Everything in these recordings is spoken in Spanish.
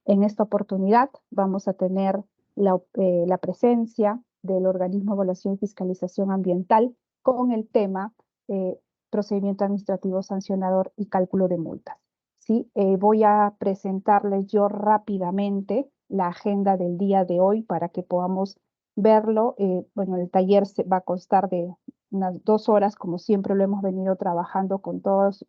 En esta oportunidad vamos a tener la presencia del Organismo de Evaluación y Fiscalización Ambiental con el tema procedimiento administrativo sancionador y cálculo de multas. ¿Sí? Voy a presentarles yo rápidamente la agenda del día de hoy para que podamos verlo. Bueno, el taller va a constar de unas 2 horas, como siempre lo hemos venido trabajando con todas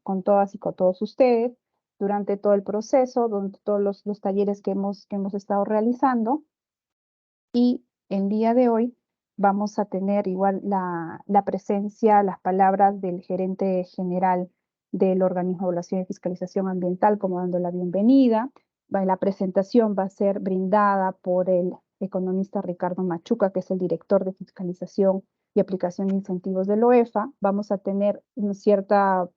y con todos ustedes durante todo el proceso, durante todos los talleres que hemos estado realizando. Y el día de hoy vamos a tener igual la presencia, las palabras del gerente general del Organismo de Evaluación y Fiscalización Ambiental, como dando la bienvenida. La presentación va a ser brindada por el economista Ricardo Machuca, que es el director de Fiscalización y Aplicación de Incentivos de la OEFA. Vamos a tener un cierto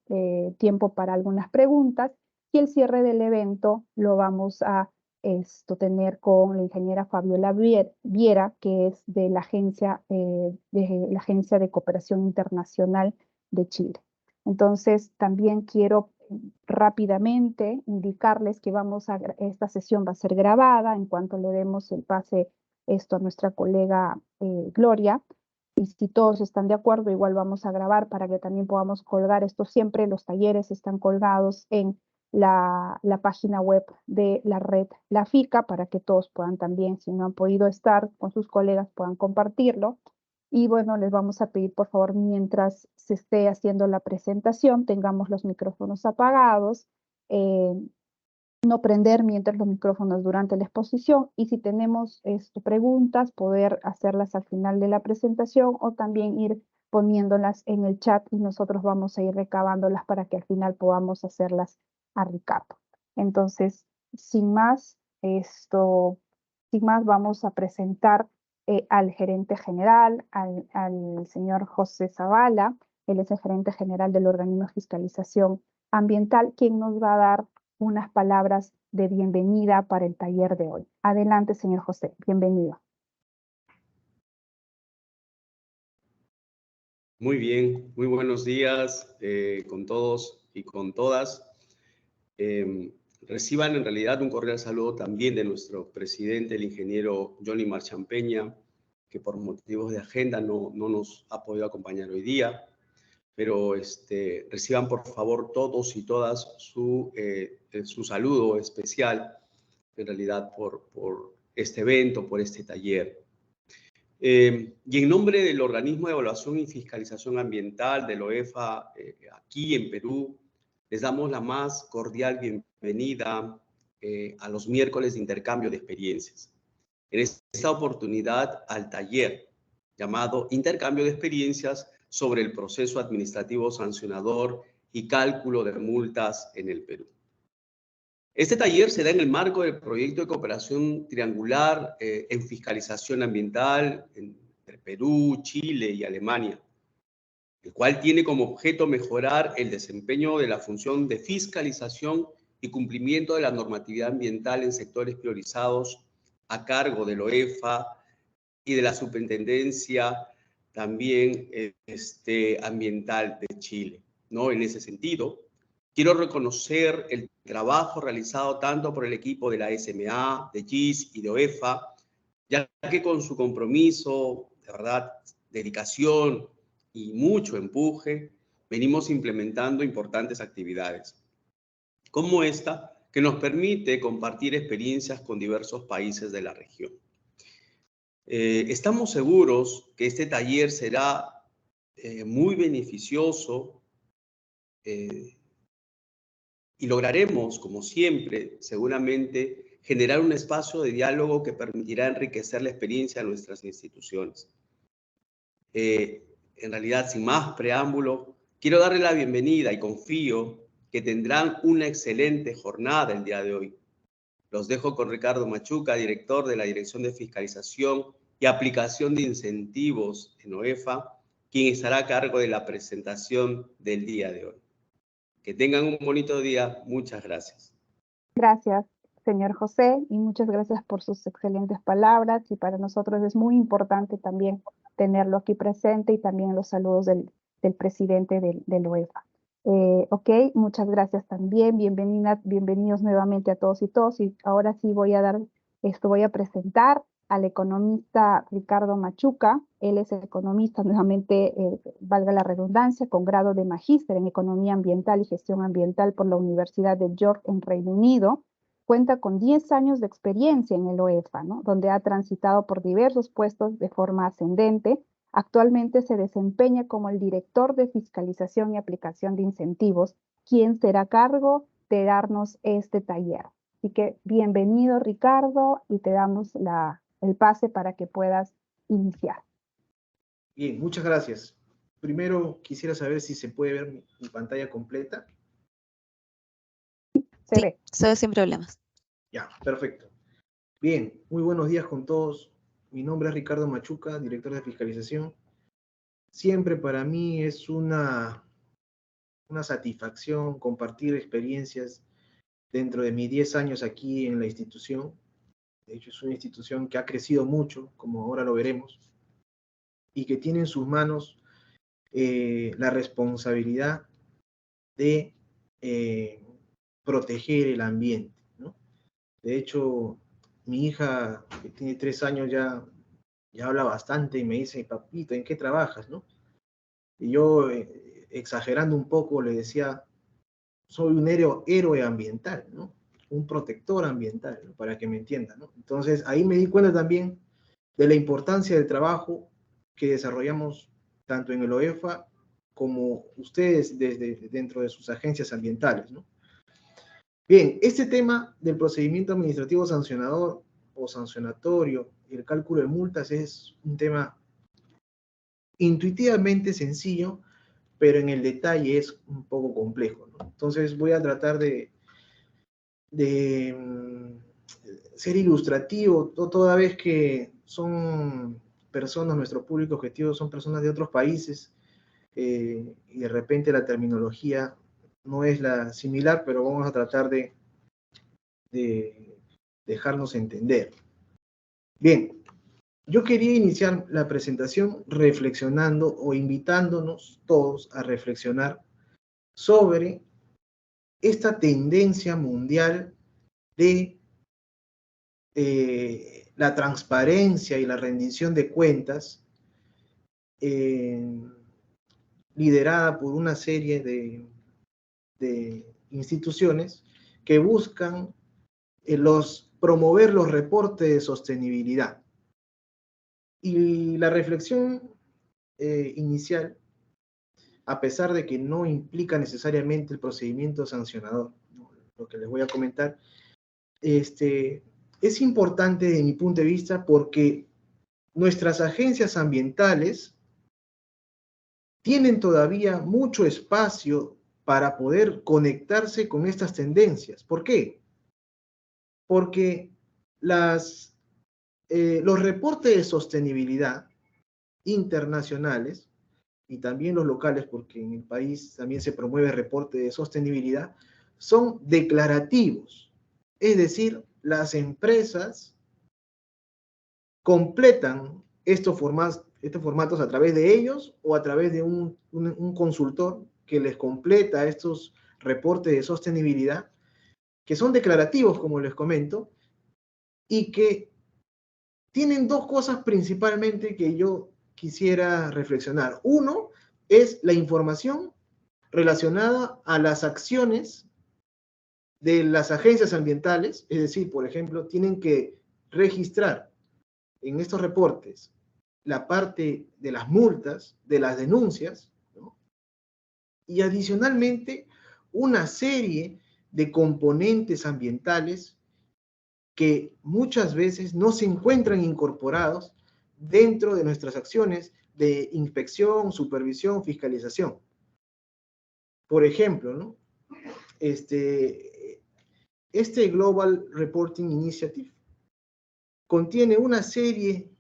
tiempo para algunas preguntas y el cierre del evento lo vamos a tener con la ingeniera Fabiola Viera, que es de la Agencia de Cooperación Internacional de Chile. Entonces, también quiero rápidamente indicarles que esta sesión va a ser grabada en cuanto le demos el pase a nuestra colega Gloria. Y si todos están de acuerdo, igual vamos a grabar para que también podamos colgar esto. Siempre los talleres están colgados en la página web de la red La FICA para que todos puedan también, si no han podido estar con sus colegas, puedan compartirlo. Y bueno, les vamos a pedir, por favor, mientras se esté haciendo la presentación, tengamos los micrófonos apagados, no prender mientras los micrófonos durante la exposición, y si tenemos preguntas, poder hacerlas al final de la presentación o también ir poniéndolas en el chat y nosotros vamos a ir recabándolas para que al final podamos hacerlas a Ricardo. Entonces, sin más, vamos a presentar al gerente general, al señor José Zavala. Él es el gerente general del Organismo de Fiscalización Ambiental, quien nos va a dar unas palabras de bienvenida para el taller de hoy. Adelante, señor José, bienvenido. Muy bien, muy buenos días con todos y con todas. Reciban en realidad un cordial saludo también de nuestro presidente, el ingeniero Johnny Marchampeña, que por motivos de agenda no nos ha podido acompañar hoy día, pero reciban por favor todos y todas su saludo especial, en realidad por este evento, por este taller. Y en nombre del Organismo de Evaluación y Fiscalización Ambiental de la OEFA, aquí en Perú, les damos la más cordial bienvenida a los miércoles de intercambio de experiencias. En esta oportunidad al taller llamado Intercambio de Experiencias sobre el proceso administrativo sancionador y cálculo de multas en el Perú. Este taller se da en el marco del proyecto de cooperación triangular en fiscalización ambiental entre Perú, Chile y Alemania, el cual tiene como objeto mejorar el desempeño de la función de fiscalización y cumplimiento de la normatividad ambiental en sectores priorizados a cargo de la OEFA y de la Superintendencia también ambiental de Chile, ¿no? En ese sentido, quiero reconocer el trabajo realizado tanto por el equipo de la SMA, de GIS y de OEFA, ya que con su compromiso, de verdad, dedicación y mucho empuje, venimos implementando importantes actividades, como esta, que nos permite compartir experiencias con diversos países de la región. Estamos seguros que este taller será muy beneficioso y lograremos, como siempre, seguramente, generar un espacio de diálogo que permitirá enriquecer la experiencia de nuestras instituciones. En realidad, sin más preámbulo, quiero darle la bienvenida y confío que tendrán una excelente jornada el día de hoy. Los dejo con Ricardo Machuca, director de la Dirección de Fiscalización y Aplicación de Incentivos en OEFA, quien estará a cargo de la presentación del día de hoy. Que tengan un bonito día. Muchas gracias. Gracias, señor José, y muchas gracias por sus excelentes palabras. Y para nosotros es muy importante también tenerlo aquí presente y también los saludos del presidente del OEFA. Ok, muchas gracias también. Bienvenidos nuevamente a todos y todos. Y ahora sí voy a presentar al economista Ricardo Machuca. Él es economista, nuevamente, valga la redundancia, con grado de magíster en Economía Ambiental y Gestión Ambiental por la Universidad de York en Reino Unido. Cuenta con 10 años de experiencia en el OEFA, ¿no? Donde ha transitado por diversos puestos de forma ascendente. Actualmente se desempeña como el director de fiscalización y aplicación de incentivos, quien será a cargo de darnos este taller. Así que bienvenido, Ricardo, y te damos el pase para que puedas iniciar. Bien, muchas gracias. Primero quisiera saber si se puede ver mi pantalla completa. Se ve. Se ve sin problemas. Ya, perfecto. Bien, muy buenos días con todos. Mi nombre es Ricardo Machuca, director de fiscalización. Siempre para mí es una satisfacción compartir experiencias dentro de mis 10 años aquí en la institución. De hecho, es una institución que ha crecido mucho, como ahora lo veremos, y que tiene en sus manos la responsabilidad de proteger el ambiente, ¿no? De hecho, mi hija, que tiene 3 años, ya habla bastante y me dice, papito, ¿en qué trabajas, no? Y yo, exagerando un poco, le decía, soy un héroe ambiental, ¿no? Un protector ambiental, ¿no? Para que me entiendan, ¿no? Entonces, ahí me di cuenta también de la importancia del trabajo que desarrollamos tanto en el OEFA como ustedes dentro de sus agencias ambientales, ¿no? Bien, este tema del procedimiento administrativo sancionador o sancionatorio y el cálculo de multas es un tema intuitivamente sencillo, pero en el detalle es un poco complejo, ¿no? Entonces voy a tratar de ser ilustrativo, toda vez que son personas, nuestro público objetivo son personas de otros países, y de repente la terminología no es la similar, pero vamos a tratar de dejarnos entender. Bien, yo quería iniciar la presentación reflexionando o invitándonos todos a reflexionar sobre esta tendencia mundial de la transparencia y la rendición de cuentas, liderada por una serie de instituciones que buscan promover los reportes de sostenibilidad. Y la reflexión inicial, a pesar de que no implica necesariamente el procedimiento sancionador, ¿no? Lo que les voy a comentar, es importante de mi punto de vista porque nuestras agencias ambientales tienen todavía mucho espacio para poder conectarse con estas tendencias. ¿Por qué? Porque los reportes de sostenibilidad internacionales y también los locales, porque en el país también se promueve reporte de sostenibilidad, son declarativos. Es decir, las empresas completan estos formatos a través de ellos o a través de un consultor que les completa estos reportes de sostenibilidad, que son declarativos, como les comento, y que tienen dos cosas principalmente que yo quisiera reflexionar. Uno es la información relacionada a las acciones de las agencias ambientales, es decir, por ejemplo, tienen que registrar en estos reportes la parte de las multas, de las denuncias, ¿no? Y adicionalmente una serie de componentes ambientales que muchas veces no se encuentran incorporados dentro de nuestras acciones de inspección, supervisión, fiscalización. Por ejemplo, ¿no? Este Global Reporting Initiative contiene una serie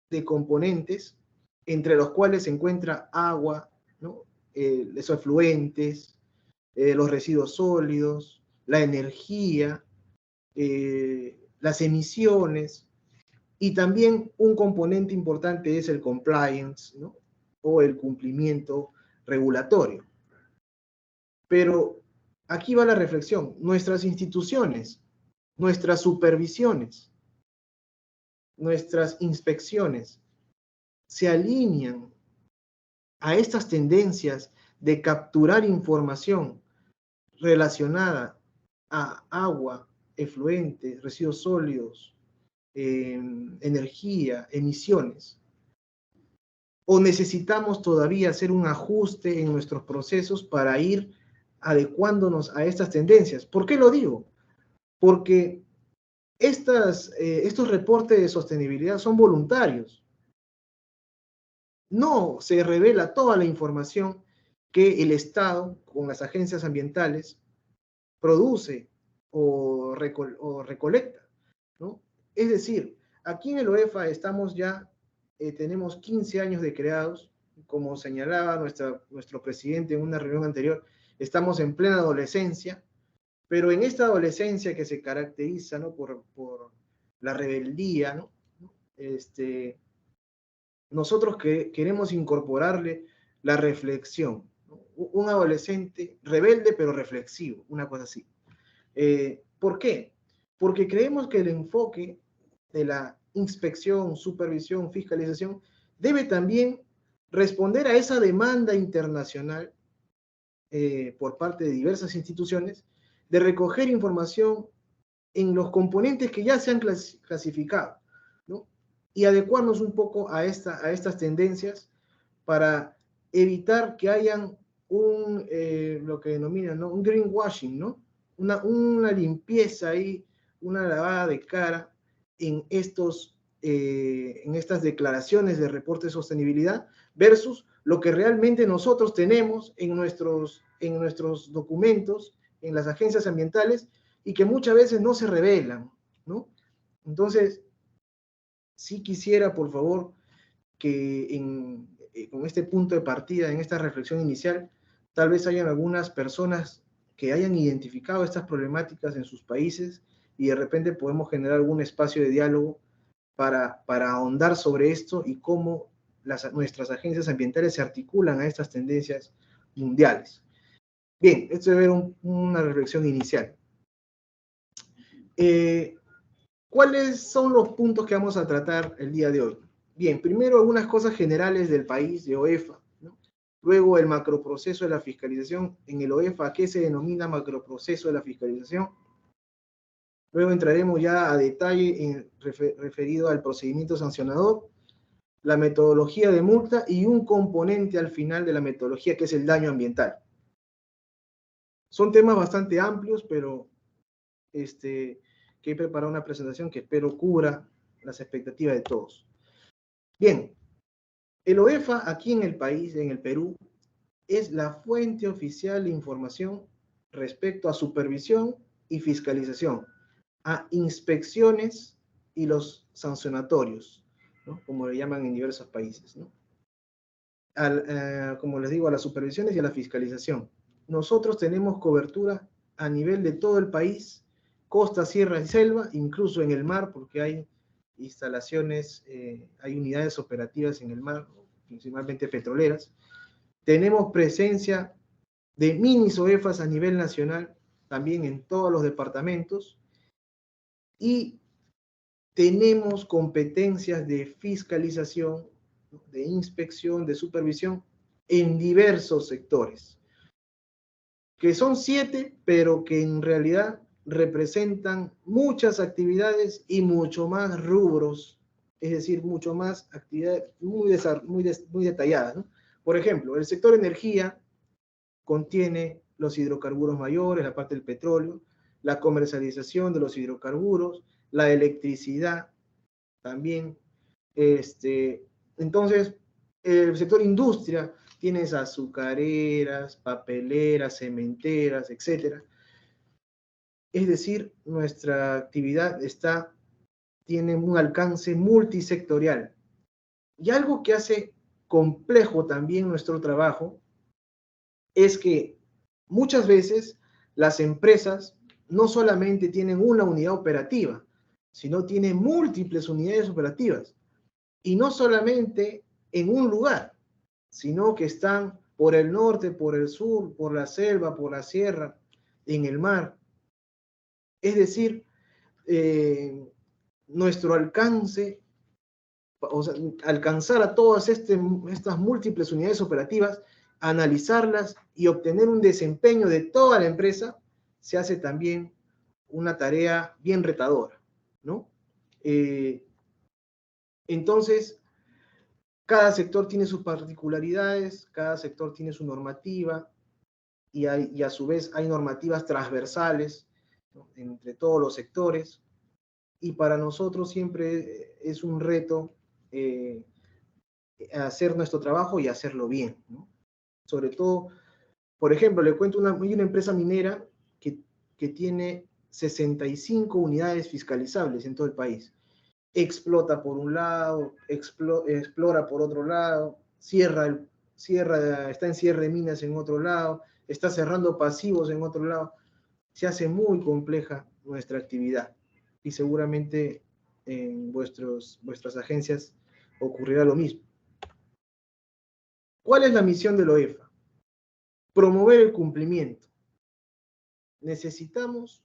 de componentes entre los cuales se encuentra agua, ¿no? Los efluentes, los residuos sólidos, la energía, las emisiones, y también un componente importante es el compliance, ¿no? O el cumplimiento regulatorio. Pero aquí va la reflexión. Nuestras instituciones, nuestras supervisiones, nuestras inspecciones se alinean a estas tendencias de capturar información relacionada a agua, efluentes, residuos sólidos, energía, emisiones. ¿O necesitamos todavía hacer un ajuste en nuestros procesos para ir adecuándonos a estas tendencias? ¿Por qué lo digo? Porque estos reportes de sostenibilidad son voluntarios. No se revela toda la información que el Estado, con las agencias ambientales, produce o recolecta, ¿no? Es decir, aquí en el OEFA estamos ya, tenemos 15 años de creados, como señalaba nuestro presidente en una reunión anterior, estamos en plena adolescencia, pero en esta adolescencia que se caracteriza, ¿no?, por la rebeldía, ¿no? Nosotros queremos incorporarle la reflexión, ¿no? Un adolescente rebelde pero reflexivo, una cosa así. ¿Por qué? Porque creemos que el enfoque de la inspección, supervisión, fiscalización debe también responder a esa demanda internacional por parte de diversas instituciones de recoger información en los componentes que ya se han clasificado, ¿no? Y adecuarnos un poco a estas tendencias para evitar que hayan lo que denominan, ¿no?, un greenwashing, ¿no? Una limpieza ahí, una lavada de cara en estas declaraciones de reporte de sostenibilidad versus lo que realmente nosotros tenemos en nuestros documentos, en las agencias ambientales, y que muchas veces no se revelan, ¿no? Entonces, sí quisiera, por favor, que con este punto de partida, en esta reflexión inicial, tal vez hayan algunas personas que hayan identificado estas problemáticas en sus países y de repente podemos generar algún espacio de diálogo para ahondar sobre esto y cómo nuestras agencias ambientales se articulan a estas tendencias mundiales. Bien, esto debe ser una reflexión inicial. ¿Cuáles son los puntos que vamos a tratar el día de hoy? Bien, primero algunas cosas generales del país, de OEFA, ¿no? Luego el macroproceso de la fiscalización en el OEFA. ¿Qué se denomina macroproceso de la fiscalización? Luego entraremos ya a detalle referido al procedimiento sancionador, la metodología de multa y un componente al final de la metodología que es el daño ambiental. Son temas bastante amplios, pero que he preparado una presentación que espero cubra las expectativas de todos. Bien, el OEFA aquí en el país, en el Perú, es la fuente oficial de información respecto a supervisión y fiscalización, a inspecciones y los sancionatorios, ¿no?, como le llaman en diversos países, ¿no? Como les digo, a las supervisiones y a la fiscalización. Nosotros tenemos cobertura a nivel de todo el país, costa, sierra y selva, incluso en el mar, porque hay instalaciones, hay unidades operativas en el mar, principalmente petroleras. Tenemos presencia de mini OEFAs a nivel nacional, también en todos los departamentos, y tenemos competencias de fiscalización, de inspección, de supervisión en diversos sectores, que son 7, pero que en realidad representan muchas actividades y mucho más rubros, es decir, mucho más actividades muy detalladas, ¿no? Por ejemplo, el sector energía contiene los hidrocarburos mayores, la parte del petróleo, la comercialización de los hidrocarburos, la electricidad también. Entonces, el sector industria tiene azucareras, papeleras, cementeras, etc. Es decir, nuestra actividad tiene un alcance multisectorial. Y algo que hace complejo también nuestro trabajo es que muchas veces las empresas no solamente tienen una unidad operativa, sino tienen múltiples unidades operativas. Y no solamente en un lugar, sino que están por el norte, por el sur, por la selva, por la sierra, en el mar. Es decir, nuestro alcance, o sea, alcanzar a todas estas múltiples unidades operativas, analizarlas y obtener un desempeño de toda la empresa, se hace también una tarea bien retadora, ¿no? Entonces, cada sector tiene sus particularidades, cada sector tiene su normativa y a su vez hay normativas transversales, ¿no?, entre todos los sectores, y para nosotros siempre es un reto hacer nuestro trabajo y hacerlo bien, ¿no? Sobre todo, por ejemplo, le cuento hay una empresa minera que tiene 65 unidades fiscalizables en todo el país. Explota por un lado, explora por otro lado, está en cierre de minas en otro lado, está cerrando pasivos en otro lado. Se hace muy compleja nuestra actividad y seguramente en vuestras agencias ocurrirá lo mismo. ¿Cuál es la misión de la OEFA? Promover el cumplimiento. Necesitamos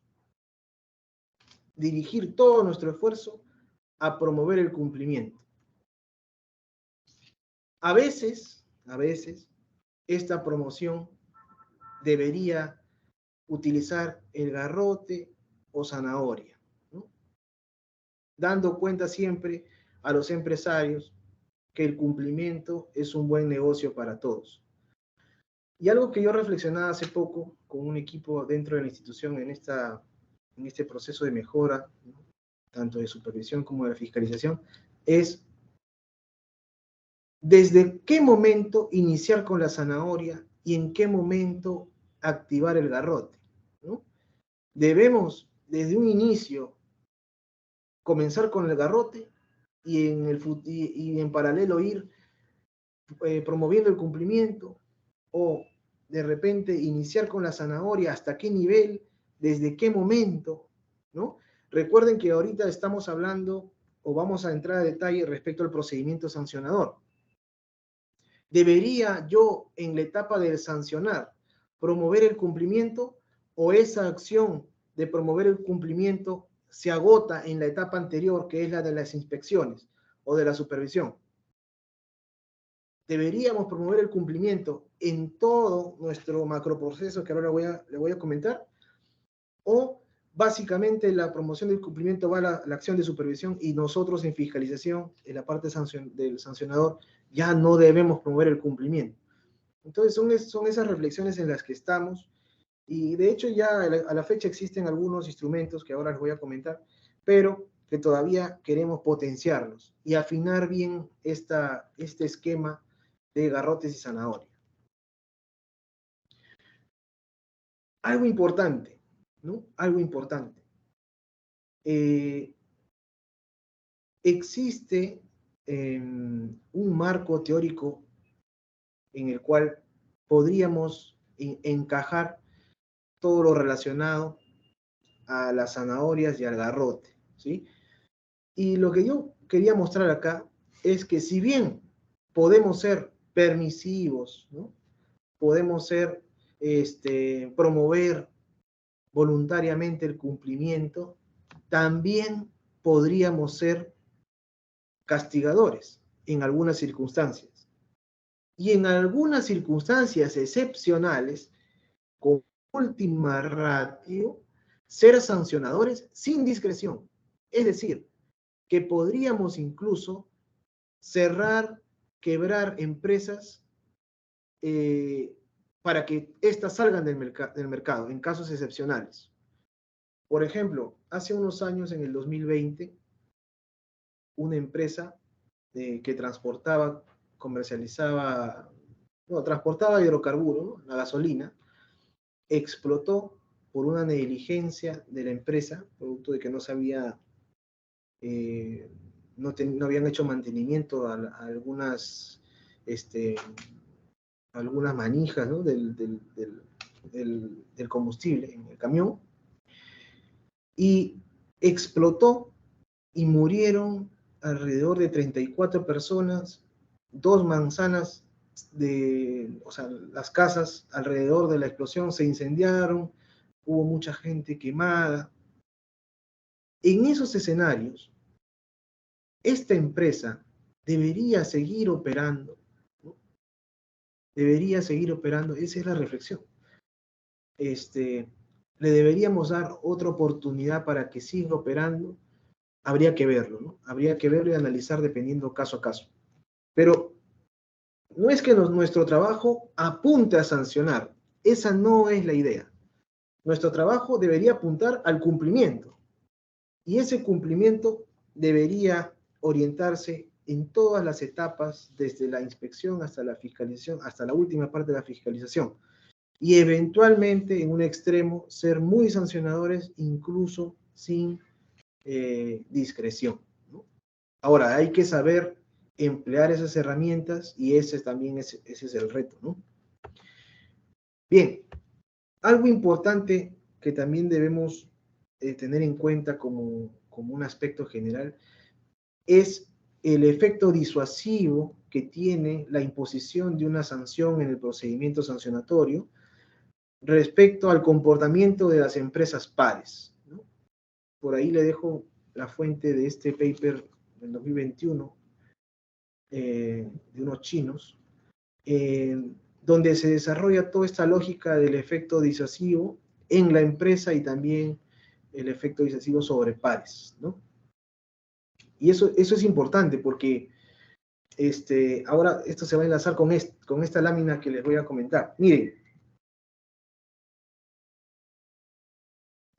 dirigir todo nuestro esfuerzo a promover el cumplimiento. A veces, esta promoción debería utilizar el garrote o zanahoria, ¿no?, dando cuenta siempre a los empresarios que el cumplimiento es un buen negocio para todos. Y algo que yo reflexionaba hace poco con un equipo dentro de la institución en este proceso de mejora, ¿no?, tanto de supervisión como de fiscalización, es desde qué momento iniciar con la zanahoria y en qué momento activar el garrote, ¿no? Debemos, desde un inicio, comenzar con el garrote y en paralelo ir promoviendo el cumplimiento, o de repente iniciar con la zanahoria, hasta qué nivel, desde qué momento, ¿no? Recuerden que ahorita estamos hablando o vamos a entrar a detalle respecto al procedimiento sancionador. ¿Debería yo en la etapa del sancionar promover el cumplimiento, o esa acción de promover el cumplimiento se agota en la etapa anterior, que es la de las inspecciones o de la supervisión? Deberíamos promover el cumplimiento en todo nuestro macroproceso que ahora le voy a comentar, o básicamente la promoción del cumplimiento va a la acción de supervisión y nosotros en fiscalización, en la parte del sancionador, ya no debemos promover el cumplimiento. Entonces son esas reflexiones en las que estamos, y de hecho ya a la fecha existen algunos instrumentos que ahora les voy a comentar, pero que todavía queremos potenciarlos y afinar bien este esquema de garrotes y zanahoria. Algo importante, ¿no? Algo importante. Existe un marco teórico en el cual podríamos encajar todo lo relacionado a las zanahorias y al garrote, ¿sí? Y lo que yo quería mostrar acá es que si bien podemos ser permisivos, ¿no?, podemos promover voluntariamente el cumplimiento, también podríamos ser castigadores en algunas circunstancias. Y en algunas circunstancias excepcionales, con última ratio, ser sancionadores sin discreción. Es decir, que podríamos incluso cerrar, quebrar empresas para que éstas salgan del mercado en casos excepcionales. Por ejemplo, hace unos años, en el 2020, una empresa que transportaba hidrocarburos, ¿no?, la gasolina, explotó por una negligencia de la empresa, producto de que no habían hecho mantenimiento a algunas manijas, ¿no?, del combustible en el camión, y explotó y murieron alrededor de 34 personas, 2 manzanas o sea, las casas alrededor de la explosión se incendiaron, hubo mucha gente quemada. En esos escenarios, esta empresa debería seguir operando, ¿no? Debería seguir operando, esa es la reflexión. Le deberíamos dar otra oportunidad para que siga operando. Habría que verlo, ¿no? Habría que verlo y analizar dependiendo caso a caso. Pero no es que nuestro trabajo apunte a sancionar, esa no es la idea. Nuestro trabajo debería apuntar al cumplimiento, y ese cumplimiento debería orientarse en todas las etapas, desde la inspección hasta la fiscalización, hasta la última parte de la fiscalización, y eventualmente en un extremo ser muy sancionadores, incluso sin discreción, ¿no? Ahora, hay que saber emplear esas herramientas, y ese es el reto, ¿no? Bien, algo importante que también debemos tener en cuenta como un aspecto general es el efecto disuasivo que tiene la imposición de una sanción en el procedimiento sancionatorio respecto al comportamiento de las empresas pares, ¿no? Por ahí le dejo la fuente de este paper del 2021 de unos chinos, donde se desarrolla toda esta lógica del efecto disuasivo en la empresa y también el efecto disuasivo sobre pares, ¿no? Y eso es importante porque ahora esto se va a enlazar con esta lámina que les voy a comentar. Miren,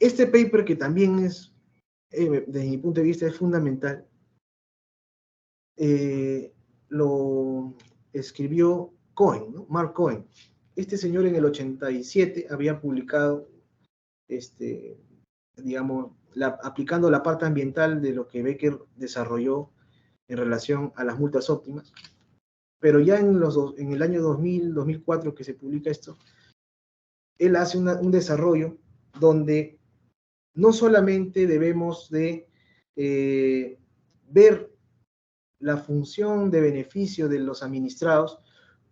este paper, que también es, desde mi punto de vista, es fundamental, lo escribió Cohen, ¿no? Mark Cohen. Este señor en el 87 había publicado, digamos, aplicando la parte ambiental de lo que Becker desarrolló en relación a las multas óptimas. Pero ya en el año 2000, 2004 que se publica esto, él hace un desarrollo donde no solamente debemos de ver la función de beneficio de los administrados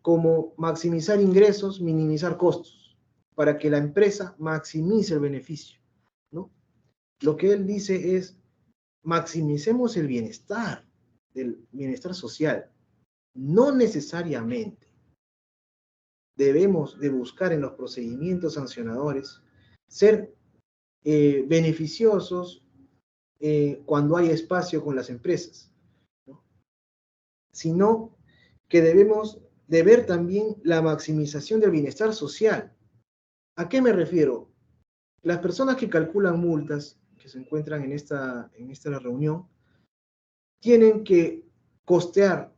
como maximizar ingresos, minimizar costos, para que la empresa maximice el beneficio, ¿no? Lo que él dice es, maximicemos el bienestar social. No necesariamente debemos de buscar en los procedimientos sancionadores ser beneficiosos cuando hay espacio con las empresas, ¿no? Sino que debemos de ver también la maximización del bienestar social. ¿A qué me refiero? Las personas que calculan multas, que se encuentran en esta reunión, tienen que costear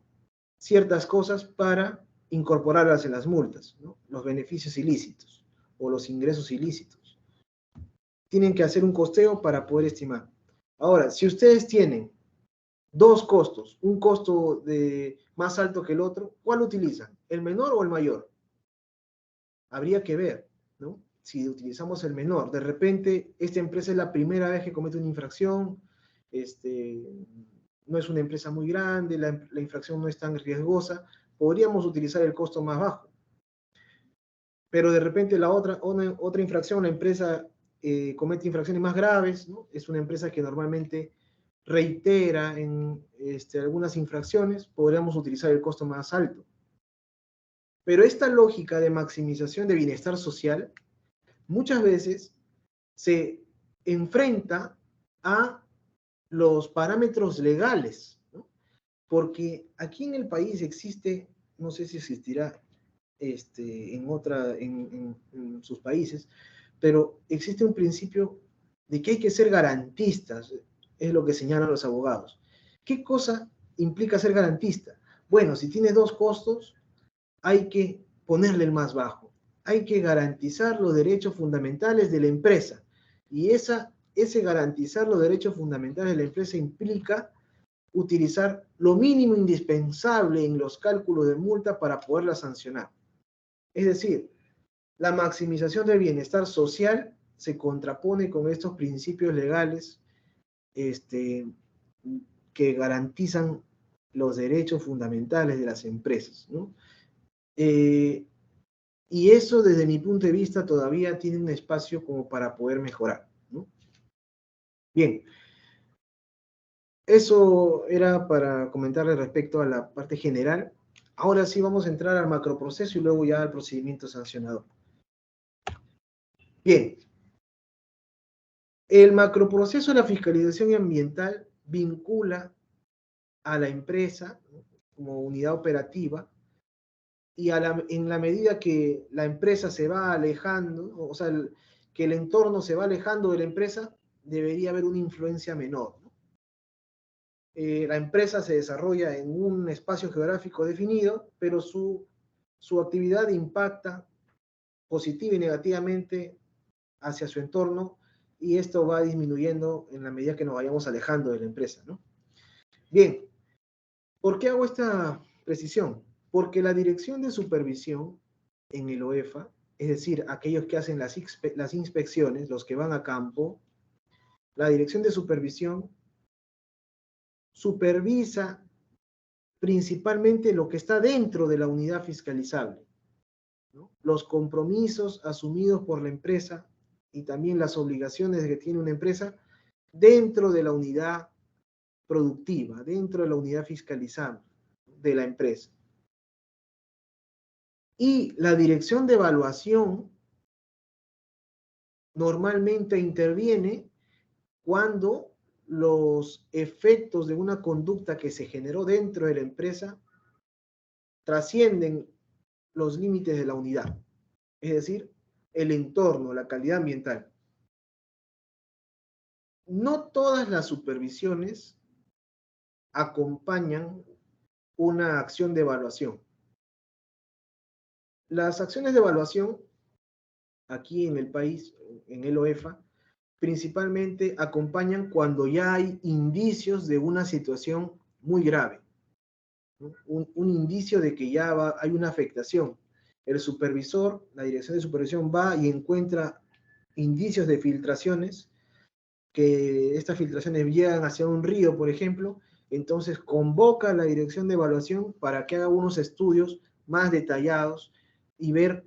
ciertas cosas para incorporarlas en las multas, ¿no? Los beneficios ilícitos o los ingresos ilícitos. Tienen que hacer un costeo para poder estimar. Ahora, si ustedes tienen dos costos, un costo más alto que el otro, ¿cuál utilizan? ¿El menor o el mayor? Habría que ver, ¿no? Si utilizamos el menor, de repente esta empresa es la primera vez que comete una infracción, no es una empresa muy grande, la infracción no es tan riesgosa, podríamos utilizar el costo más bajo. Pero de repente otra infracción, la empresa comete infracciones más graves, ¿no? Es una empresa que normalmente reitera en algunas infracciones, podríamos utilizar el costo más alto. Pero esta lógica de maximización de bienestar social muchas veces se enfrenta a los parámetros legales, ¿no? Porque aquí en el país existe, no sé si existirá en sus países, pero existe un principio de que hay que ser garantistas, es lo que señalan los abogados. ¿Qué cosa implica ser garantista? Bueno, si tienes dos costos, hay que ponerle el más bajo. Hay que garantizar los derechos fundamentales de la empresa. Y ese garantizar los derechos fundamentales de la empresa implica utilizar lo mínimo indispensable en los cálculos de multa para poderla sancionar. Es decir, la maximización del bienestar social se contrapone con estos principios legales que garantizan los derechos fundamentales de las empresas, ¿no? Y eso, desde mi punto de vista, todavía tiene un espacio como para poder mejorar, ¿no? Bien, eso era para comentarle respecto a la parte general. Ahora sí vamos a entrar al macroproceso y luego ya al procedimiento sancionador. Bien, el macroproceso de la fiscalización ambiental vincula a la empresa, ¿no?, como unidad operativa, y en la medida que la empresa se va alejando, o sea, que el entorno se va alejando de la empresa, debería haber una influencia menor, ¿no? La empresa se desarrolla en un espacio geográfico definido, pero su actividad impacta positiva y negativamente hacia su entorno, y esto va disminuyendo en la medida que nos vayamos alejando de la empresa, ¿no? Bien, ¿por qué hago esta precisión? Porque la dirección de supervisión en el OEFA, es decir, aquellos que hacen las inspecciones, los que van a campo, la dirección de supervisión supervisa principalmente lo que está dentro de la unidad fiscalizable, ¿no? Los compromisos asumidos por la empresa y también las obligaciones que tiene una empresa dentro de la unidad productiva, dentro de la unidad fiscalizable de la empresa. Y la dirección de evaluación normalmente interviene cuando los efectos de una conducta que se generó dentro de la empresa trascienden los límites de la unidad, es decir, el entorno, la calidad ambiental. No todas las supervisiones acompañan una acción de evaluación. Las acciones de evaluación aquí en el país, en el OEFA, principalmente acompañan cuando ya hay indicios de una situación muy grave, ¿no? Un indicio de que ya hay una afectación. El supervisor, la dirección de supervisión va y encuentra indicios de filtraciones, que estas filtraciones llegan hacia un río, por ejemplo, entonces convoca a la dirección de evaluación para que haga unos estudios más detallados y ver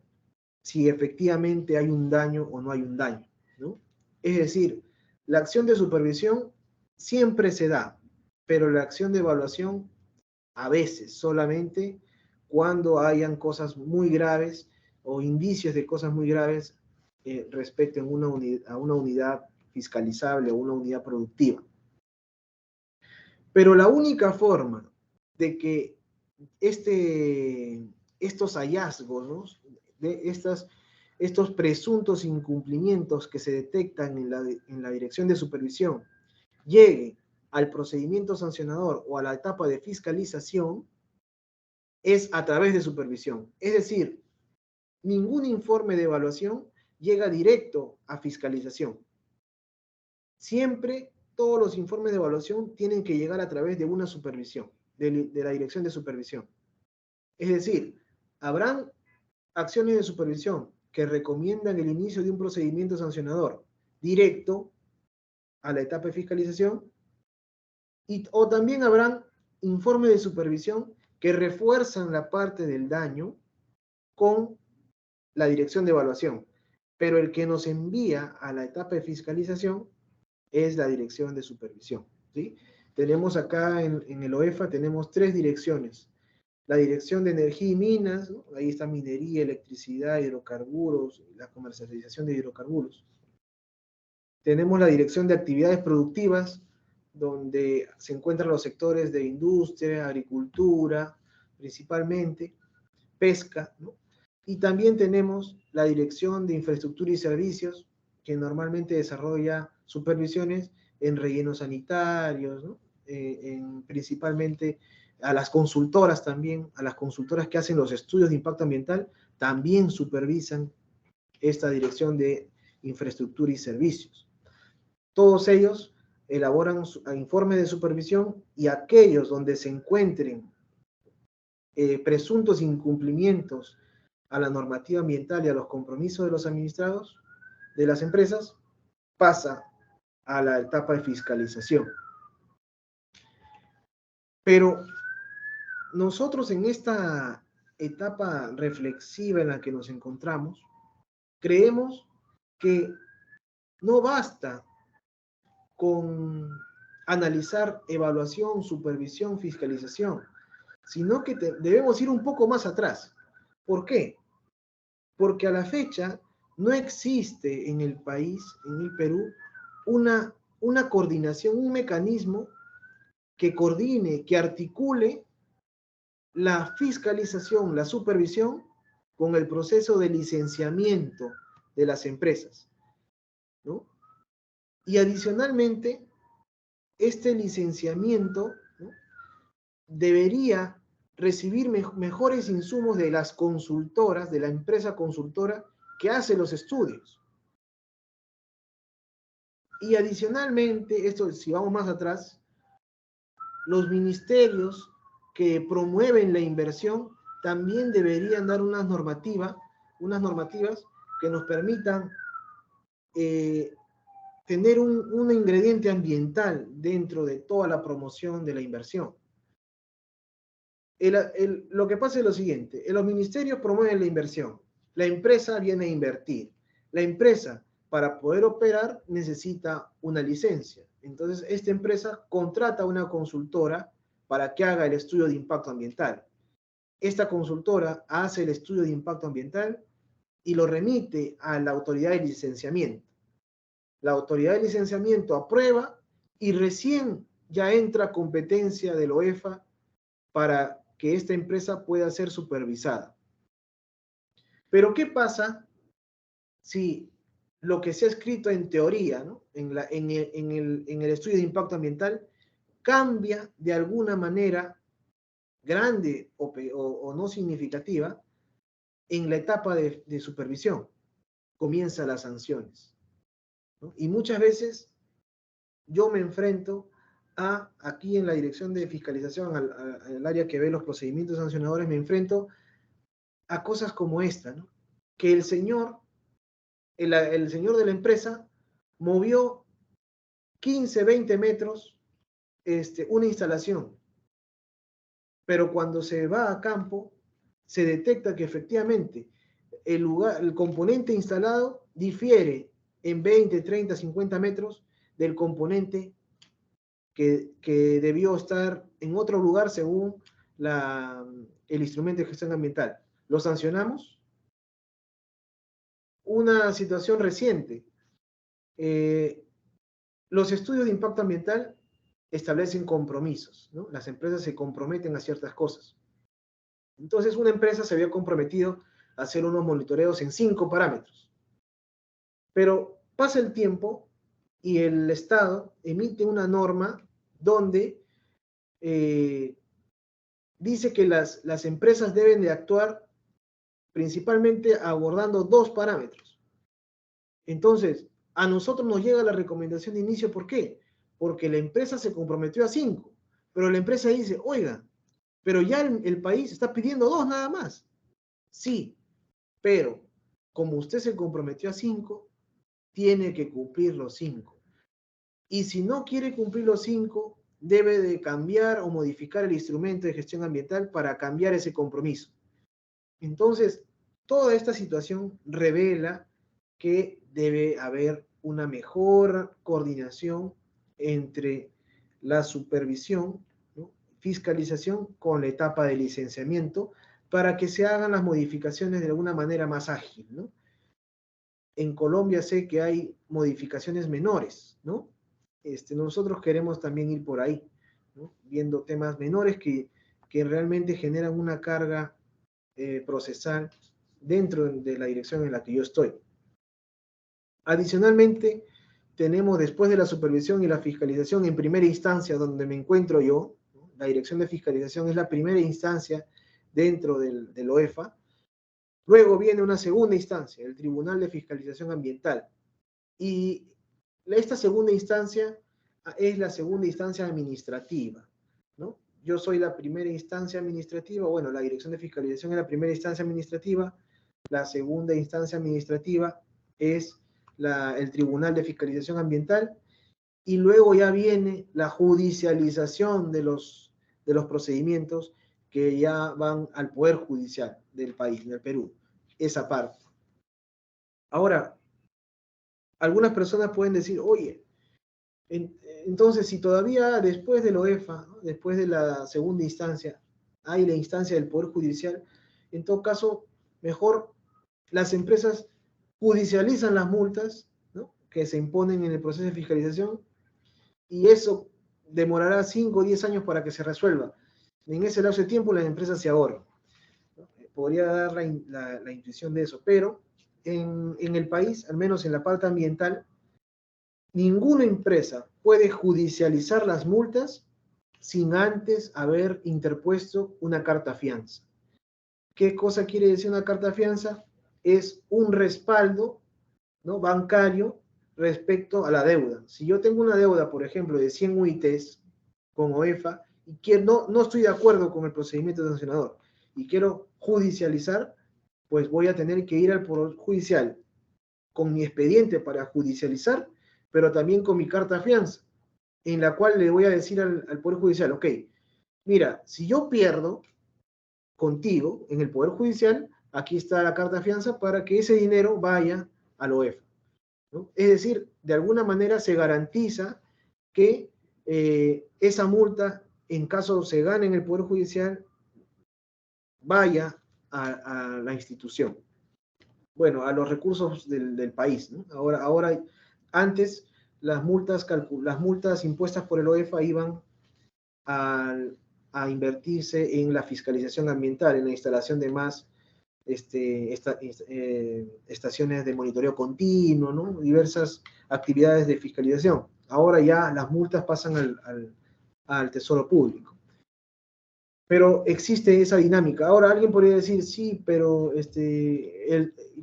si efectivamente hay un daño o no hay un daño, ¿no? Es decir, la acción de supervisión siempre se da, pero la acción de evaluación a veces, solamente cuando hayan cosas muy graves o indicios de cosas muy graves respecto a una unidad fiscalizable o una unidad productiva. Pero la única forma de que estos hallazgos, ¿no?, de estos presuntos incumplimientos que se detectan en la dirección de supervisión llegue al procedimiento sancionador o a la etapa de fiscalización es a través de supervisión. Es decir, ningún informe de evaluación llega directo a fiscalización. Siempre todos los informes de evaluación tienen que llegar a través de una supervisión, de la dirección de supervisión. Es decir, habrán acciones de supervisión que recomiendan el inicio de un procedimiento sancionador directo a la etapa de fiscalización, o también habrán informes de supervisión que refuerzan la parte del daño con la dirección de evaluación, pero el que nos envía a la etapa de fiscalización es la dirección de supervisión, ¿sí? Tenemos acá en el OEFA, tenemos 3 direcciones. La dirección de energía y minas, ¿no? Ahí está minería, electricidad, hidrocarburos, la comercialización de hidrocarburos. Tenemos la dirección de actividades productivas, donde se encuentran los sectores de industria, agricultura, principalmente, pesca, ¿no? Y también tenemos la dirección de infraestructura y servicios, que normalmente desarrolla supervisiones en rellenos sanitarios, ¿no? Principalmente a las consultoras también, a las consultoras que hacen los estudios de impacto ambiental, también supervisan esta dirección de infraestructura y servicios. Todos ellos elaboran informes de supervisión, y aquellos donde se encuentren presuntos incumplimientos a la normativa ambiental y a los compromisos de los administrados de las empresas, pasa a la etapa de fiscalización. Pero nosotros en esta etapa reflexiva en la que nos encontramos, creemos que no basta con analizar evaluación, supervisión, fiscalización, sino que debemos ir un poco más atrás. ¿Por qué? Porque a la fecha no existe en el país, en el Perú, una coordinación, un mecanismo que coordine, que articule la fiscalización, la supervisión con el proceso de licenciamiento de las empresas, ¿no? Y adicionalmente, este licenciamiento, ¿no?, debería recibir mejores insumos de las consultoras, de la empresa consultora que hace los estudios. Y adicionalmente, esto si vamos más atrás, los ministerios que promueven la inversión también deberían dar unas normativas que nos permitan tener un ingrediente ambiental dentro de toda la promoción de la inversión. Lo que pasa es lo siguiente: los ministerios promueven la inversión, la empresa viene a invertir, la empresa para poder operar necesita una licencia. Entonces, esta empresa contrata a una consultora para que haga el estudio de impacto ambiental. Esta consultora hace el estudio de impacto ambiental y lo remite a la autoridad de licenciamiento. La autoridad de licenciamiento aprueba y recién ya entra competencia del OEFA para que esta empresa pueda ser supervisada. Pero ¿qué pasa si lo que se ha escrito en teoría, ¿no?, en el estudio de impacto ambiental cambia de alguna manera grande o no significativa en la etapa de supervisión? Comienzan las sanciones, ¿no? Y muchas veces yo me enfrento aquí en la dirección de fiscalización, al área que ve los procedimientos sancionadores, me enfrento a cosas como esta, ¿no? Que el señor de la empresa movió 15, 20 metros una instalación, pero cuando se va a campo se detecta que efectivamente el componente instalado difiere en 20, 30, 50 metros del componente que debió estar en otro lugar según el instrumento de gestión ambiental. ¿Lo sancionamos? Una situación reciente. Los estudios de impacto ambiental establecen compromisos, ¿no? Las empresas se comprometen a ciertas cosas. Entonces, una empresa se había comprometido a hacer unos monitoreos en 5 parámetros. Pero pasa el tiempo y el Estado emite una norma donde dice que las empresas deben de actuar principalmente abordando 2 parámetros. Entonces, a nosotros nos llega la recomendación de inicio. ¿Por qué? Porque la empresa se comprometió a 5, pero la empresa dice: oiga, pero ya el país está pidiendo 2 nada más. Sí, pero como usted se comprometió a 5, tiene que cumplir los 5. Y si no quiere cumplir los 5, debe de cambiar o modificar el instrumento de gestión ambiental para cambiar ese compromiso. Entonces, toda esta situación revela que debe haber una mejor coordinación entre la supervisión, ¿no?, fiscalización con la etapa de licenciamiento, para que se hagan las modificaciones de alguna manera más ágil, ¿no? En Colombia sé que hay modificaciones menores, ¿no? Nosotros queremos también ir por ahí, ¿no?, viendo temas menores que realmente generan una carga procesal dentro de la dirección en la que yo estoy. Adicionalmente, tenemos, después de la supervisión y la fiscalización en primera instancia, donde me encuentro yo, ¿no?, la dirección de fiscalización es la primera instancia dentro del OEFA. Luego viene una segunda instancia, el Tribunal de Fiscalización Ambiental. Y esta segunda instancia es la segunda instancia administrativa, ¿no? Yo soy la primera instancia administrativa. Bueno, la Dirección de Fiscalización es la primera instancia administrativa. La segunda instancia administrativa es el Tribunal de Fiscalización Ambiental. Y luego ya viene la judicialización de los procedimientos, que ya van al Poder Judicial del país, del Perú, esa parte. Ahora, algunas personas pueden decir, oye, entonces si todavía después de la OEFA, ¿no?, después de la segunda instancia, hay la instancia del Poder Judicial, en todo caso, mejor las empresas judicializan las multas, ¿no?, que se imponen en el proceso de fiscalización, y eso demorará 5 o 10 años para que se resuelva. En ese lapso de tiempo las empresas se ahorran. Podría dar la intuición de eso, pero en el país, al menos en la parte ambiental, ninguna empresa puede judicializar las multas sin antes haber interpuesto una carta fianza. ¿Qué cosa quiere decir una carta fianza? Es un respaldo, ¿no?, bancario respecto a la deuda. Si yo tengo una deuda, por ejemplo, de 100 UITs con OEFA y que no estoy de acuerdo con el procedimiento sancionador y quiero judicializar, pues voy a tener que ir al Poder Judicial con mi expediente para judicializar, pero también con mi carta fianza, en la cual le voy a decir al Poder Judicial, ok, mira, si yo pierdo contigo en el Poder Judicial, aquí está la carta fianza para que ese dinero vaya al OEFA, ¿no? Es decir, de alguna manera se garantiza que esa multa, en caso se gane en el Poder Judicial, vaya a la institución. Bueno, a los recursos del país, ¿no? Ahora, antes las multas impuestas por el OEFA iban a invertirse en la fiscalización ambiental, en la instalación de más estaciones de monitoreo continuo, ¿no?, diversas actividades de fiscalización. Ahora ya las multas pasan al Tesoro Público. Pero existe esa dinámica. Ahora alguien podría decir, sí, pero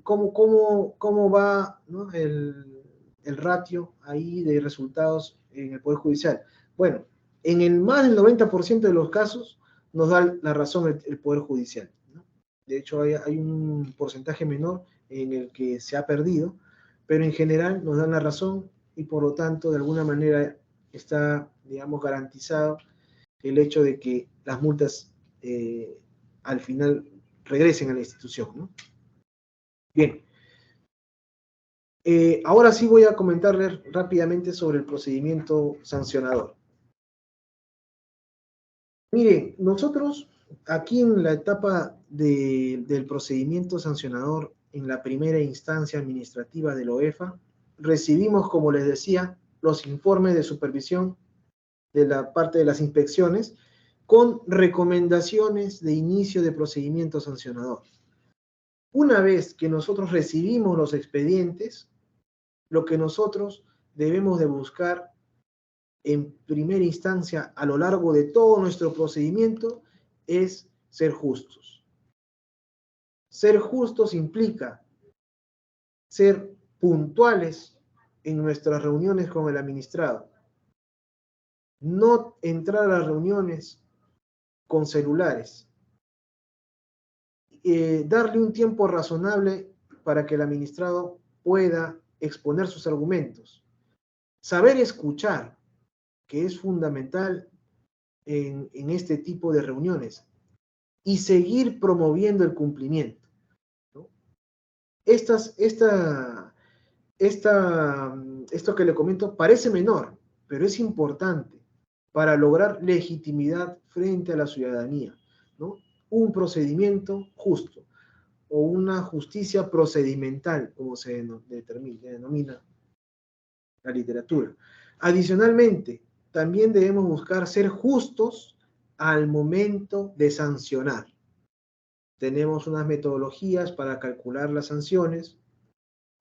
¿cómo va, ¿no?, el ratio ahí de resultados en el Poder Judicial? Bueno, en el más del 90% de los casos nos da la razón el Poder Judicial, ¿no? De hecho, hay un porcentaje menor en el que se ha perdido, pero en general nos dan la razón y por lo tanto, de alguna manera, está, digamos, garantizado el hecho de que las multas al final regresen a la institución, ¿no? Bien. Ahora sí voy a comentarles rápidamente sobre el procedimiento sancionador. Miren, nosotros aquí en la etapa del procedimiento sancionador en la primera instancia administrativa de la OEFA, recibimos, como les decía, los informes de supervisión de la parte de las inspecciones con recomendaciones de inicio de procedimiento sancionador. Una vez que nosotros recibimos los expedientes, lo que nosotros debemos de buscar en primera instancia a lo largo de todo nuestro procedimiento es ser justos. Ser justos implica ser puntuales en nuestras reuniones con el administrado. No entrar a las reuniones con celulares. Darle un tiempo razonable para que el administrado pueda exponer sus argumentos. Saber escuchar, que es fundamental en este tipo de reuniones, y seguir promoviendo el cumplimiento, ¿no? Esto que le comento parece menor, pero es importante para lograr legitimidad frente a la ciudadanía, ¿no? Un procedimiento justo o una justicia procedimental, como se denomina la literatura. Adicionalmente, también debemos buscar ser justos al momento de sancionar. Tenemos unas metodologías para calcular las sanciones.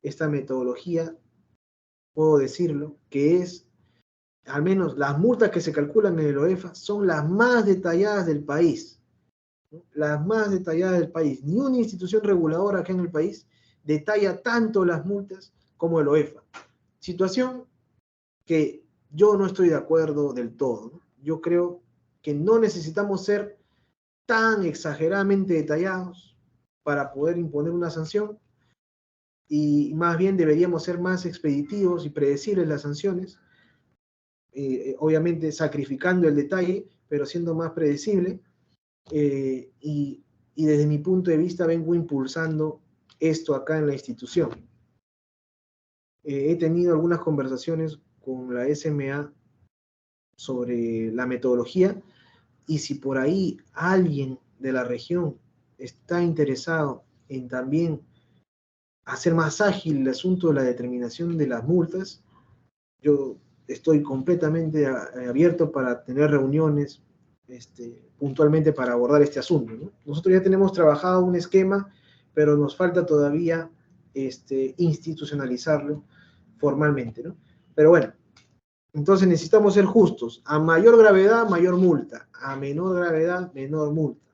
Esta metodología, puedo decirlo, que es, al menos las multas que se calculan en el OEFA, son las más detalladas del país, ¿no? Las más detalladas del país. Ni una institución reguladora acá en el país detalla tanto las multas como el OEFA. Situación que yo no estoy de acuerdo del todo, ¿no? Yo creo que no necesitamos ser tan exageradamente detallados para poder imponer una sanción, y más bien deberíamos ser más expeditivos y predecibles las sanciones, obviamente sacrificando el detalle, pero siendo más predecible, y desde mi punto de vista vengo impulsando esto acá en la institución. He tenido algunas conversaciones con la SMA sobre la metodología, y si por ahí alguien de la región está interesado en también hacer más ágil el asunto de la determinación de las multas, yo estoy completamente abierto para tener reuniones puntualmente para abordar este asunto, ¿no? Nosotros ya tenemos trabajado un esquema, pero nos falta todavía institucionalizarlo formalmente, ¿no? Pero bueno, entonces necesitamos ser justos. A mayor gravedad, mayor multa. A menor gravedad, menor multa.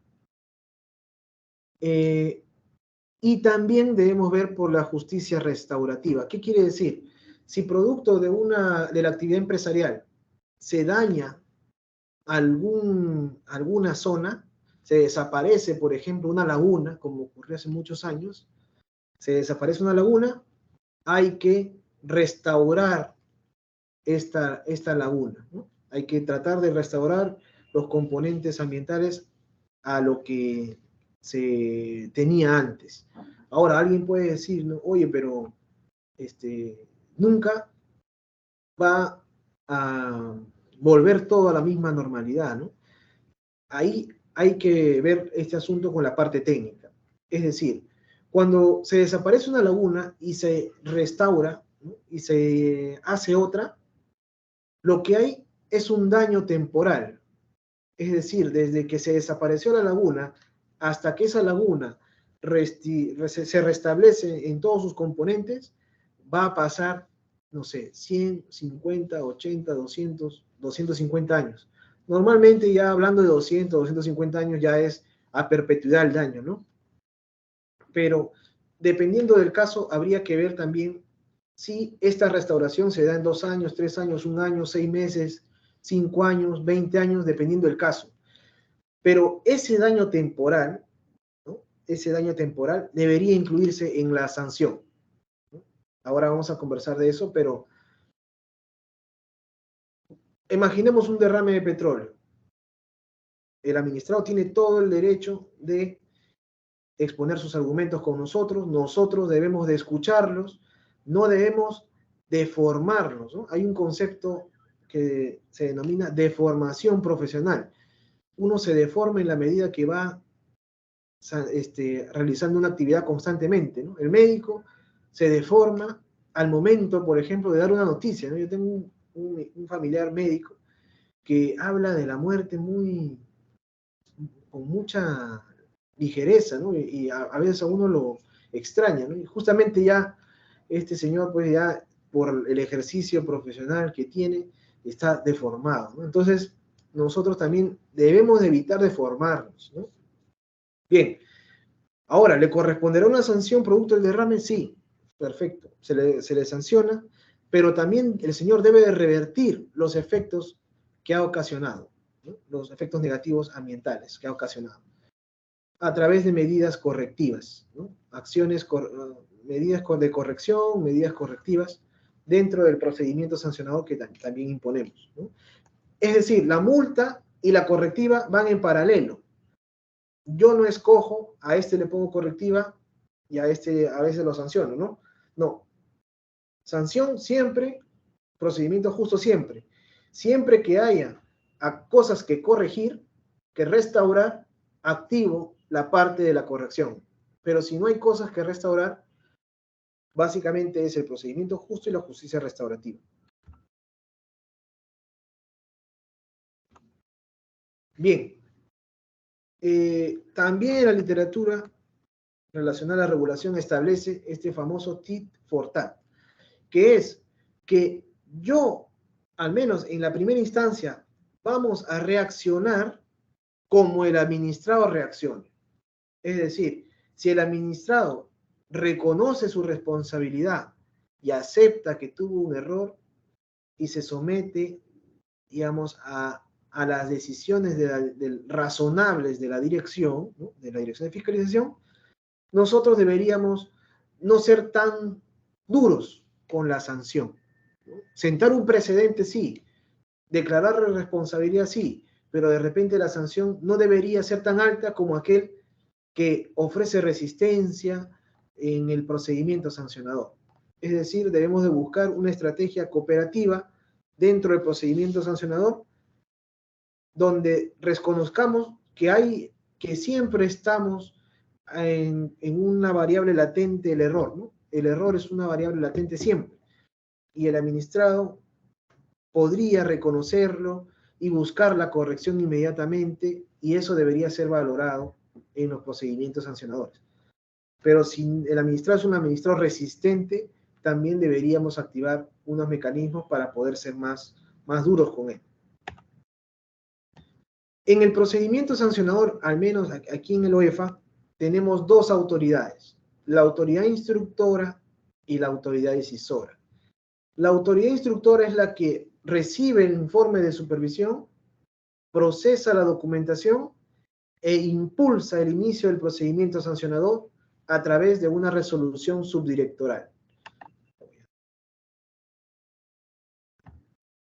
Y también debemos ver por la justicia restaurativa. ¿Qué quiere decir? Si producto de la actividad empresarial se daña alguna zona, se desaparece, por ejemplo, una laguna, como ocurrió hace muchos años, se desaparece una laguna, hay que restaurar esta laguna, ¿no? Hay que tratar de restaurar los componentes ambientales a lo que se tenía antes. Ahora, alguien puede decir, ¿no? Oye, pero nunca va a volver todo a la misma normalidad, ¿no? Ahí hay que ver este asunto con la parte técnica. Es decir, cuando se desaparece una laguna y se restaura, ¿no? Y se hace otra, lo que hay es un daño temporal. Es decir, desde que se desapareció la laguna hasta que esa laguna se restablece en todos sus componentes, va a pasar, no sé, 100, 50, 80, 200, 250 años. Normalmente ya hablando de 200, 250 años ya es a perpetuidad el daño, ¿no? Pero dependiendo del caso, habría que ver también si esta restauración se da en 2 años, 3 años, 1 año, 6 meses, 5 años, 20 años, dependiendo del caso. Pero ese daño temporal, ¿no? Ese daño temporal debería incluirse en la sanción, ¿no? Ahora vamos a conversar de eso, pero imaginemos un derrame de petróleo. El administrado tiene todo el derecho de exponer sus argumentos con nosotros. Nosotros debemos de escucharlos, no debemos deformarlos, ¿no? Hay un concepto que se denomina deformación profesional. Uno se deforma en la medida que va realizando una actividad constantemente, ¿no? El médico se deforma al momento, por ejemplo, de dar una noticia, ¿no? Yo tengo un familiar médico que habla de la muerte con mucha ligereza, ¿no? Y a veces a uno lo extraña, ¿no? Y justamente ya este señor, pues ya por el ejercicio profesional que tiene, está deformado, ¿no? Entonces, nosotros también debemos de evitar deformarnos, ¿no? Bien, ahora, ¿le corresponderá una sanción producto del derrame? Sí, perfecto, se le sanciona, pero también el señor debe de revertir los efectos que ha ocasionado, ¿no? Los efectos negativos ambientales que ha ocasionado, a través de medidas correctivas, ¿no? Medidas de corrección, medidas correctivas, dentro del procedimiento sancionador que también imponemos, ¿no? Es decir, la multa y la correctiva van en paralelo. Yo no escojo, a este le pongo correctiva y a este a veces lo sanciono, ¿no? No. Sanción siempre, procedimiento justo siempre. Siempre que haya cosas que corregir, que restaurar, activo la parte de la corrección. Pero si no hay cosas que restaurar, básicamente es el procedimiento justo y la justicia restaurativa. Bien. También la literatura relacionada a la regulación establece este famoso tit for tat, que es que yo, al menos en la primera instancia, vamos a reaccionar como el administrado reaccione. Es decir, si el administrado reconoce su responsabilidad y acepta que tuvo un error y se somete, digamos, a las decisiones razonables de la dirección, ¿no? De la dirección de fiscalización, nosotros deberíamos no ser tan duros con la sanción, ¿no? Sentar un precedente, sí. Declarar responsabilidad, sí. pero de repente la sanción no debería ser tan alta como aquel que ofrece resistencia en el procedimiento sancionador. Es decir, debemos de buscar una estrategia cooperativa dentro del procedimiento sancionador donde reconozcamos que siempre estamos en una variable latente, el error, ¿no? El error es una variable latente siempre. Y el administrado podría reconocerlo y buscar la corrección inmediatamente, y eso debería ser valorado en los procedimientos sancionadores. Pero si el administrado es un administrador resistente, también deberíamos activar unos mecanismos para poder ser más duros con él. En el procedimiento sancionador, al menos aquí en el OEFA, tenemos dos autoridades, la autoridad instructora y la autoridad decisora. La autoridad instructora es la que recibe el informe de supervisión, procesa la documentación e impulsa el inicio del procedimiento sancionador a través de una resolución subdirectoral.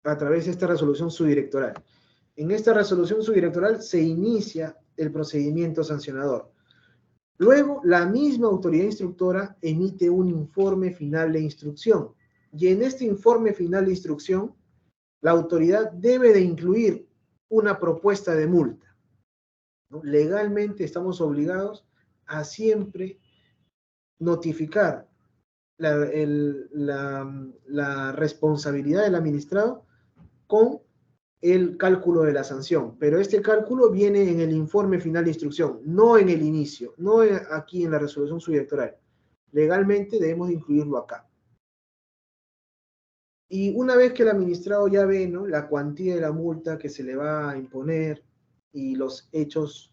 A través de esta resolución subdirectoral. En esta resolución subdirectoral se inicia el procedimiento sancionador. Luego, la misma autoridad instructora emite un informe final de instrucción. Y en este informe final de instrucción, la autoridad debe de incluir una propuesta de multa, ¿no? Legalmente estamos obligados a siempre notificar la responsabilidad del administrado con el cálculo de la sanción, pero este cálculo viene en el informe final de instrucción, no en el inicio, no aquí en la resolución subdirectoral. Legalmente debemos incluirlo acá. Y una vez que el administrado ya ve, ¿no?, la cuantía de la multa que se le va a imponer y los hechos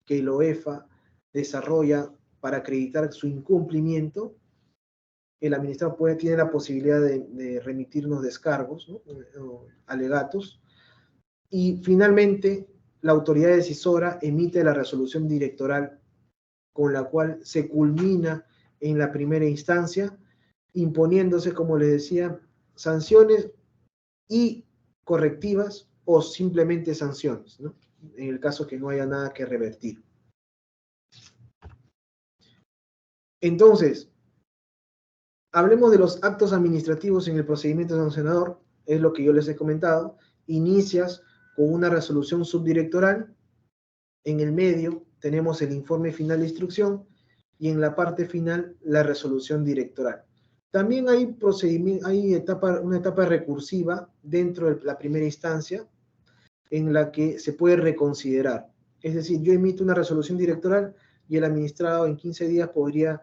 que el OEFA desarrolla para acreditar su incumplimiento, el administrado tiene la posibilidad de remitirnos descargos, ¿no?, o alegatos. Y finalmente, la autoridad decisora emite la resolución directoral con la cual se culmina en la primera instancia, imponiéndose, como les decía, sanciones y correctivas o simplemente sanciones, ¿no?, en el caso que no haya nada que revertir. Entonces, hablemos de los actos administrativos en el procedimiento sancionador, es lo que yo les he comentado. Inicias con una resolución subdirectoral, en el medio tenemos el informe final de instrucción y en la parte final la resolución directoral. También hay una etapa recursiva dentro de la primera instancia en la que se puede reconsiderar. Es decir, yo emito una resolución directoral y el administrado en 15 días podría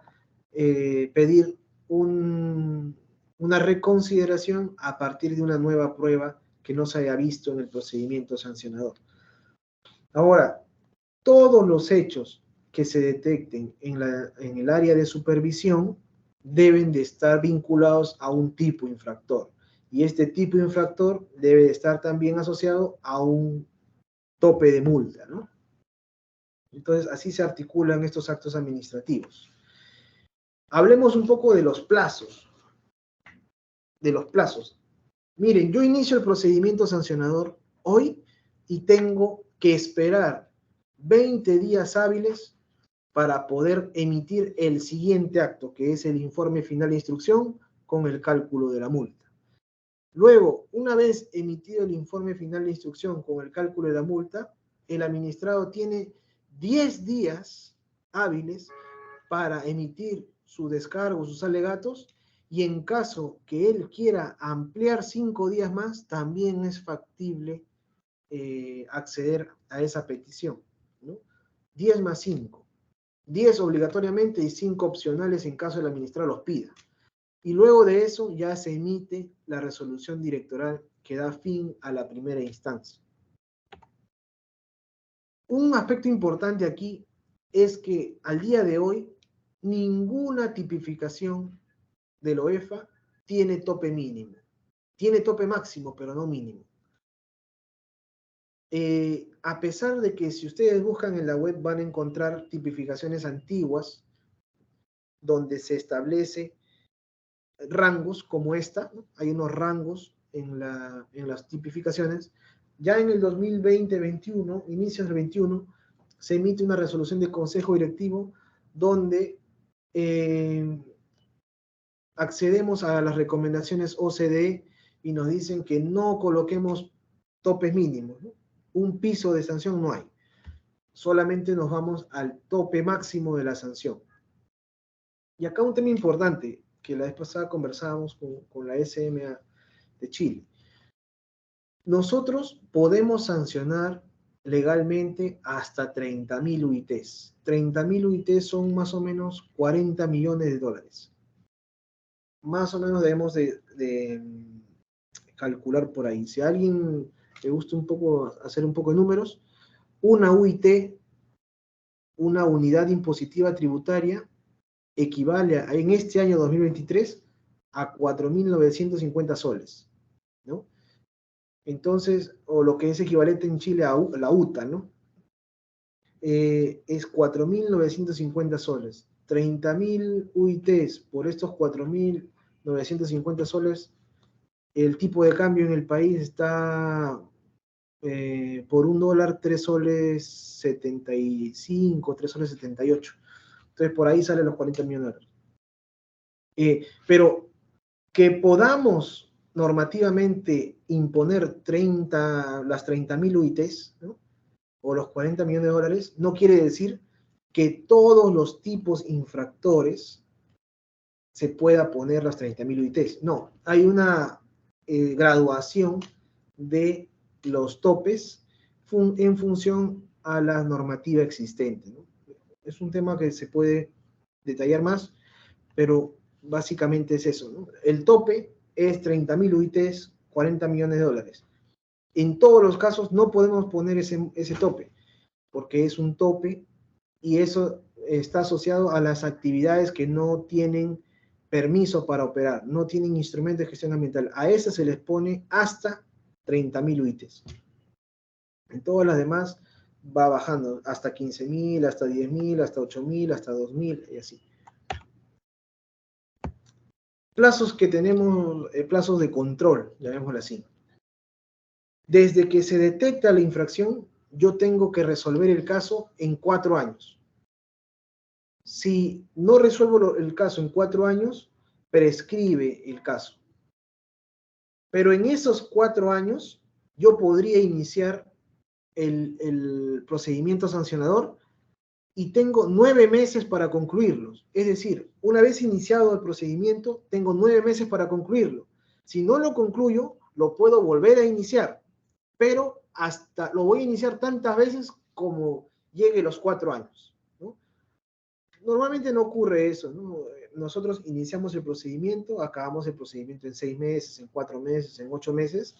pedir una reconsideración a partir de una nueva prueba que no se haya visto en el procedimiento sancionador. Ahora, todos los hechos que se detecten en el área de supervisión deben de estar vinculados a un tipo infractor. Y este tipo infractor debe de estar también asociado a un tope de multa, ¿no? Entonces, así se articulan estos actos administrativos. Hablemos un poco de los plazos. Miren, yo inicio el procedimiento sancionador hoy y tengo que esperar 20 días hábiles para poder emitir el siguiente acto, que es el informe final de instrucción con el cálculo de la multa. Luego, una vez emitido el informe final de instrucción con el cálculo de la multa, el administrado tiene 10 días hábiles para emitir su descargo, sus alegatos, y en caso que él quiera ampliar 5 días más, también es factible acceder a esa petición, ¿no? 10 más 5. 10 obligatoriamente y 5 opcionales en caso el administrado los pida. Y luego de eso ya se emite la resolución directoral que da fin a la primera instancia. Un aspecto importante aquí es que al día de hoy ninguna tipificación del OEFA tiene tope mínimo. Tiene tope máximo, pero no mínimo. A pesar de que si ustedes buscan en la web van a encontrar tipificaciones antiguas donde se establece rangos como esta, ¿no? Hay unos rangos en las tipificaciones. Ya en el 2020-21, inicios del 21, se emite una resolución de Consejo Directivo donde accedemos a las recomendaciones OCDE y nos dicen que no coloquemos topes mínimos, ¿no? Un piso de sanción no hay. Solamente nos vamos al tope máximo de la sanción. Y acá un tema importante, que la vez pasada conversábamos con la SMA de Chile. Nosotros podemos sancionar legalmente hasta 30.000 UITs. 30.000 UITs son más o menos 40 millones de dólares. Más o menos debemos de calcular por ahí. Si a alguien le gusta un poco hacer un poco de números, una UIT, una unidad impositiva tributaria, equivale en este año 2023 a 4.950 soles, ¿no? Entonces, o lo que es equivalente en Chile a la UTA, ¿no? Es 4.950 soles. 30.000 UITs por estos 4.950 soles, el tipo de cambio en el país está por $1, 3 soles 75, 3 soles 78. Entonces, por ahí salen los 40 millones de dólares. Pero que podamos normativamente imponer las 30.000 UITs, ¿no? O los 40 millones de dólares, no quiere decir que todos los tipos infractores se pueda poner las 30.000 UITs. No, hay una graduación de los topes en función a la normativa existente, ¿no? Es un tema que se puede detallar más, pero básicamente es eso, ¿no? El tope es 30.000 UITs, 40 millones de dólares. En todos los casos no podemos poner ese tope, porque es un tope y eso está asociado a las actividades que no tienen permiso para operar, no tienen instrumentos de gestión ambiental. A esas se les pone hasta 30.000 UITs. En todas las demás va bajando, hasta 15.000, hasta 10.000, hasta 8.000, hasta 2.000 y así. Plazos que tenemos, plazos de control, llamémoslo así. Desde que se detecta la infracción, yo tengo que resolver el caso en 4 años. Si no resuelvo el caso en 4 años, prescribe el caso. Pero en esos 4 años, yo podría iniciar el procedimiento sancionador y tengo 9 meses para concluirlos. Es decir, una vez iniciado el procedimiento, tengo 9 meses para concluirlo. Si no lo concluyo, lo puedo volver a iniciar, pero lo voy a iniciar tantas veces como llegue los 4 años, ¿no? Normalmente no ocurre eso, ¿no? Nosotros iniciamos el procedimiento, acabamos el procedimiento en 6 meses, en 4 meses, en 8 meses.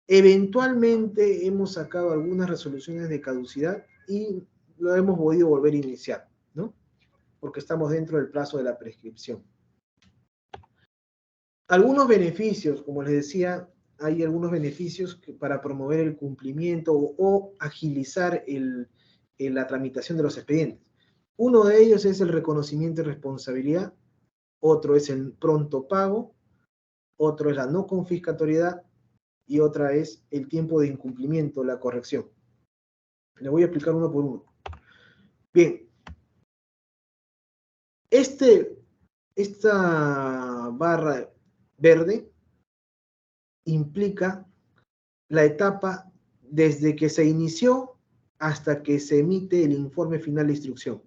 Eventualmente hemos sacado algunas resoluciones de caducidad y lo hemos podido volver a iniciar, ¿no? Porque estamos dentro del plazo de la prescripción. Algunos beneficios, como les decía, hay algunos beneficios para promover el cumplimiento o agilizar la tramitación de los expedientes. Uno de ellos es el reconocimiento de responsabilidad, otro es el pronto pago, otro es la no confiscatoriedad y otra es el tiempo de incumplimiento, la corrección. Le voy a explicar uno por uno. Bien, esta barra verde implica la etapa desde que se inició hasta que se emite el informe final de instrucción.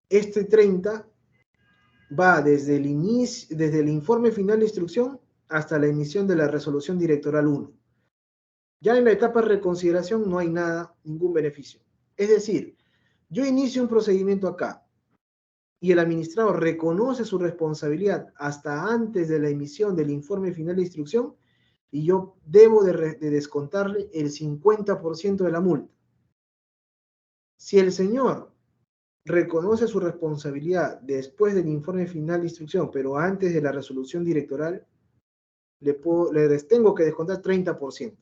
Este 30 va desde el informe final de instrucción hasta la emisión de la resolución directoral 1. Ya en la etapa de reconsideración no hay nada, ningún beneficio. Es decir, yo inicio un procedimiento acá y el administrado reconoce su responsabilidad hasta antes de la emisión del informe final de instrucción y yo debo de descontarle el 50% de la multa. Si el señor reconoce su responsabilidad después del informe final de instrucción, pero antes de la resolución directoral, le tengo que descontar 30%.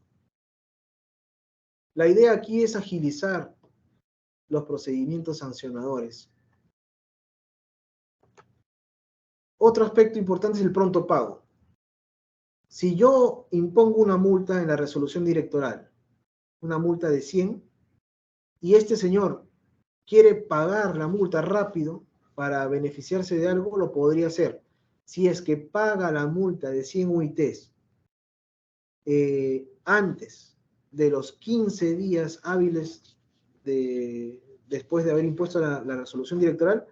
La idea aquí es agilizar los procedimientos sancionadores. Otro aspecto importante es el pronto pago. Si yo impongo una multa en la resolución directoral, una multa de 100, y este señor quiere pagar la multa rápido para beneficiarse de algo, lo podría hacer. Si es que paga la multa de 100 UITs antes de los 15 días hábiles después de haber impuesto la resolución directoral,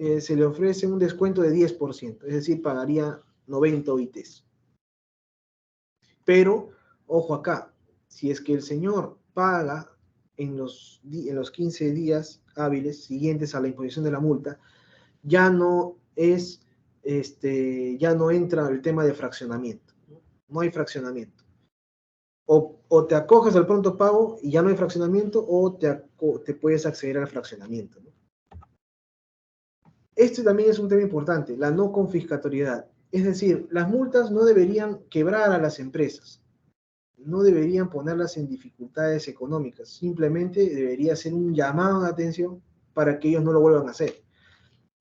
se le ofrece un descuento de 10%, es decir, pagaría 90 UITs. Pero, ojo acá, si es que el señor paga en los 15 días hábiles siguientes a la imposición de la multa, ya no entra el tema de fraccionamiento. No hay fraccionamiento. O te acoges al pronto pago y ya no hay fraccionamiento, o te puedes acceder al fraccionamiento, ¿no? Este también es un tema importante, la no confiscatoriedad. Es decir, las multas no deberían quebrar a las empresas, no deberían ponerlas en dificultades económicas, simplemente debería ser un llamado de atención para que ellos no lo vuelvan a hacer.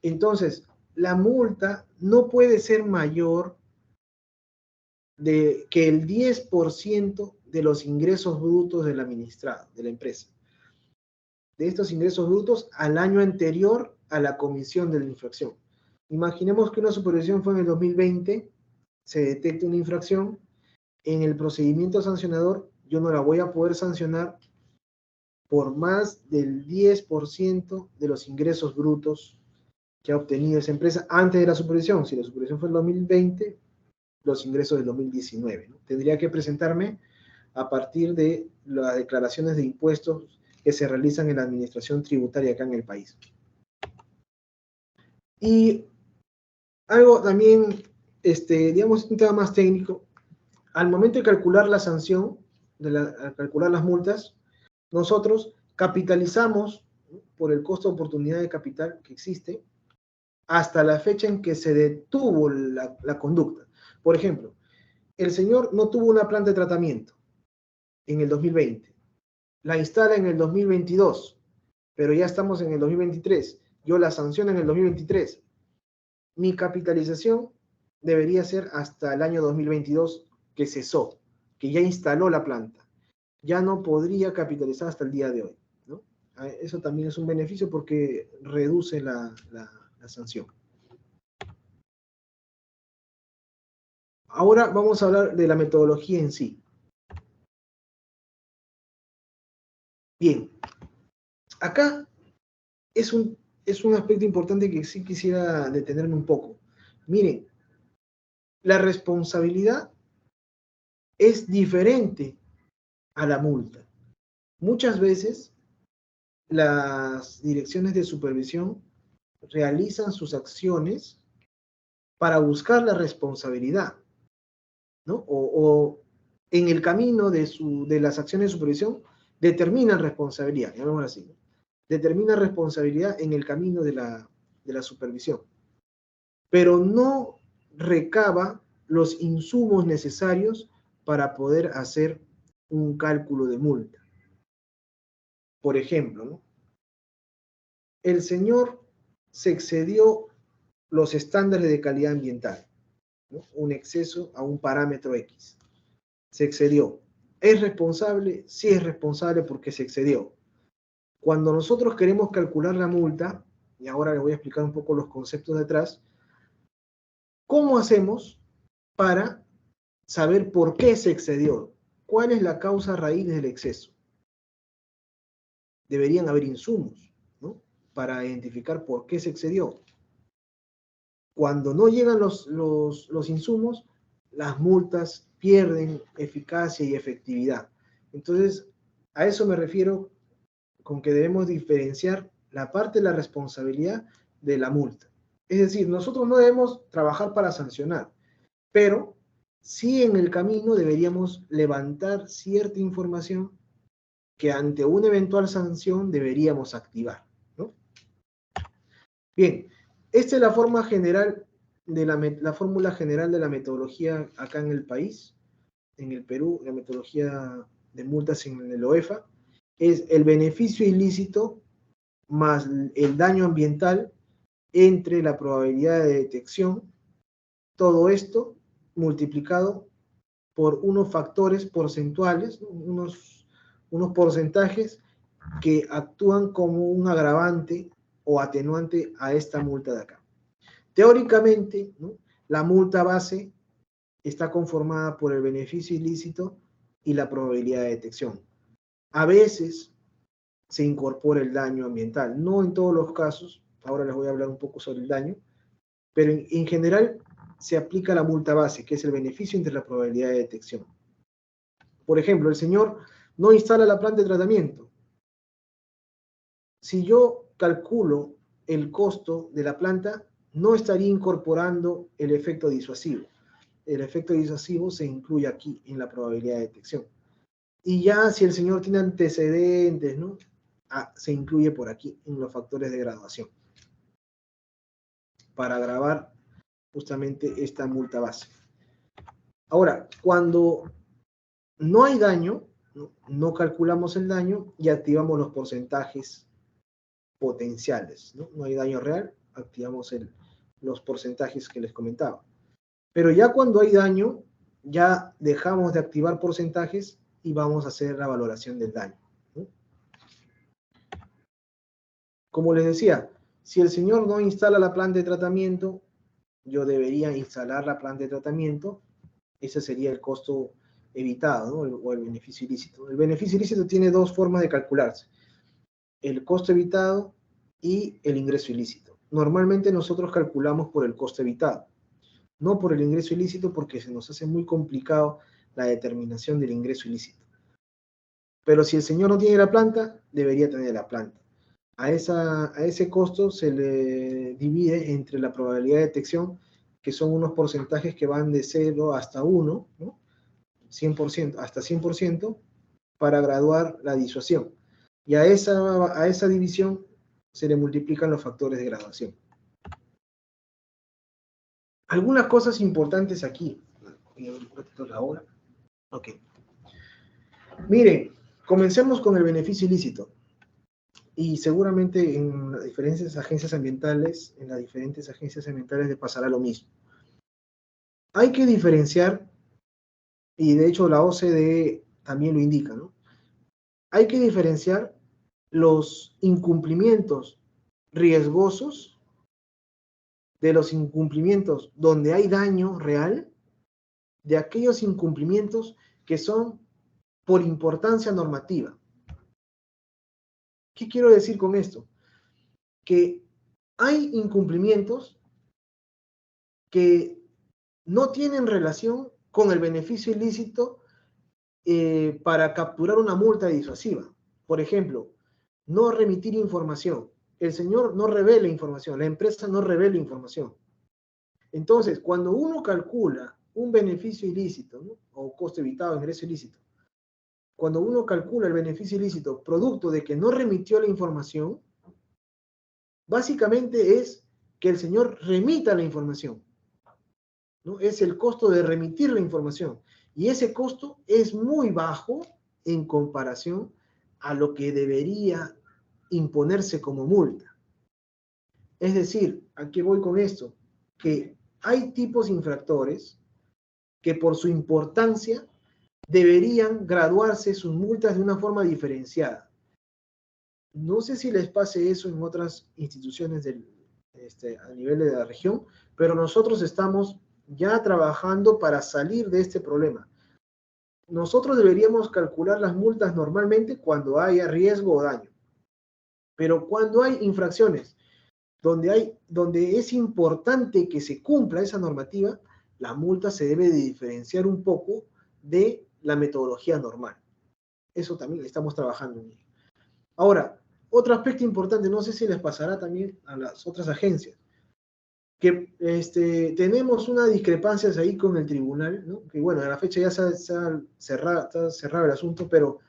Entonces, la multa no puede ser mayor que el 10% de los ingresos brutos del administrado, de la empresa. De estos ingresos brutos al año anterior a la comisión de la infracción. Imaginemos que una supervisión fue en el 2020, se detecta una infracción, en el procedimiento sancionador yo no la voy a poder sancionar por más del 10% de los ingresos brutos que ha obtenido esa empresa antes de la supervisión. Si la supervisión fue en el 2020, los ingresos del 2019, ¿no? Tendría que presentarme a partir de las declaraciones de impuestos que se realizan en la administración tributaria acá en el país. Y algo también, digamos, un tema más técnico. Al momento de calcular la sanción, al calcular las multas, nosotros capitalizamos por el costo de oportunidad de capital que existe hasta la fecha en que se detuvo la conducta. Por ejemplo, el señor no tuvo una planta de tratamiento en el 2020, la instala en el 2022, pero ya estamos en el 2023, yo la sanciono en el 2023. Mi capitalización debería ser hasta el año 2022 que cesó, que ya instaló la planta. Ya no podría capitalizar hasta el día de hoy, ¿no? Eso también es un beneficio porque reduce la sanción. Ahora vamos a hablar de la metodología en sí. Bien, acá es un aspecto importante que sí quisiera detenerme un poco. Miren, la responsabilidad es diferente a la multa. Muchas veces las direcciones de supervisión realizan sus acciones para buscar la responsabilidad, ¿no? O en el camino de las acciones de supervisión determinan responsabilidad, llamémoslo así, ¿no? Determina responsabilidad en el camino de la supervisión, pero no recaba los insumos necesarios para poder hacer un cálculo de multa. Por ejemplo, ¿no? El señor se excedió los estándares de calidad ambiental, ¿no? Un exceso a un parámetro X. Se excedió. ¿Es responsable? Sí es responsable porque se excedió. Cuando nosotros queremos calcular la multa, y ahora les voy a explicar un poco los conceptos detrás, ¿cómo hacemos para saber por qué se excedió? ¿Cuál es la causa raíz del exceso? Deberían haber insumos, ¿no? Para identificar por qué se excedió. Cuando no llegan los insumos, las multas pierden eficacia y efectividad. Entonces, a eso me refiero con que debemos diferenciar la parte de la responsabilidad de la multa. Es decir, nosotros no debemos trabajar para sancionar, pero sí en el camino deberíamos levantar cierta información que ante una eventual sanción deberíamos activar, ¿no? Bien, esta es la forma general la fórmula general de la metodología acá en el país, en el Perú, la metodología de multas en el OEFA, es el beneficio ilícito más el daño ambiental entre la probabilidad de detección, todo esto multiplicado por unos factores porcentuales, ¿no? unos porcentajes que actúan como un agravante o atenuante a esta multa de acá. Teóricamente, ¿no?, la multa base está conformada por el beneficio ilícito y la probabilidad de detección. A veces se incorpora el daño ambiental, no en todos los casos, ahora les voy a hablar un poco sobre el daño, pero en general se aplica la multa base, que es el beneficio entre la probabilidad de detección. Por ejemplo, el señor no instala la planta de tratamiento. Si yo calculo el costo de la planta, no estaría incorporando el efecto disuasivo. El efecto disuasivo se incluye aquí en la probabilidad de detección. Y ya si el señor tiene antecedentes, ¿no?, se incluye por aquí en los factores de graduación para gravar justamente esta multa base. Ahora, cuando no hay daño, no calculamos el daño y activamos los porcentajes potenciales, ¿no? No hay daño real, activamos los porcentajes que les comentaba. Pero ya cuando hay daño, ya dejamos de activar porcentajes y vamos a hacer la valoración del daño, ¿no? Como les decía, si el señor no instala la planta de tratamiento, yo debería instalar la planta de tratamiento. Ese sería el costo evitado, ¿no?, o el beneficio ilícito. El beneficio ilícito tiene dos formas de calcularse: el costo evitado y el ingreso ilícito. Normalmente nosotros calculamos por el costo evitado, no por el ingreso ilícito, porque se nos hace muy complicado la determinación del ingreso ilícito. Pero si el señor no tiene la planta, debería tener la planta. A ese costo se le divide entre la probabilidad de detección, que son unos porcentajes que van de 0 hasta 1, ¿no?, 100%, hasta 100%, para graduar la disuasión. Y a esa división se le multiplican los factores de graduación. Algunas cosas importantes aquí. Ok. Miren, comencemos con el beneficio ilícito. Y seguramente en las diferentes agencias ambientales, les pasará lo mismo. Hay que diferenciar, y de hecho la OCDE también lo indica, ¿no? Hay que diferenciar los incumplimientos riesgosos de los incumplimientos donde hay daño real, de aquellos incumplimientos que son por importancia normativa. ¿Qué quiero decir con esto? Que hay incumplimientos que no tienen relación con el beneficio ilícito para capturar una multa disuasiva. Por ejemplo, no remitir información. El señor no revela información, la empresa no revela información. Entonces, cuando uno calcula un beneficio ilícito, ¿no?, o costo evitado, ingreso ilícito, cuando uno calcula el beneficio ilícito producto de que no remitió la información, básicamente es que el señor remita la información, ¿no? Es el costo de remitir la información. Y ese costo es muy bajo en comparación a lo que debería imponerse como multa. Es decir, ¿a qué voy con esto? Que hay tipos infractores que por su importancia deberían graduarse sus multas de una forma diferenciada. No sé si les pase eso en otras instituciones a nivel de la región, pero nosotros estamos ya trabajando para salir de este problema. Nosotros deberíamos calcular las multas normalmente cuando haya riesgo o daño, pero cuando hay infracciones donde es importante que se cumpla esa normativa, la multa se debe de diferenciar un poco de la metodología normal. Eso también estamos trabajando en ello. Ahora, otro aspecto importante, no sé si les pasará también a las otras agencias, que tenemos unas discrepancias ahí con el tribunal, ¿no? Que bueno, a la fecha ya está cerrado el asunto, pero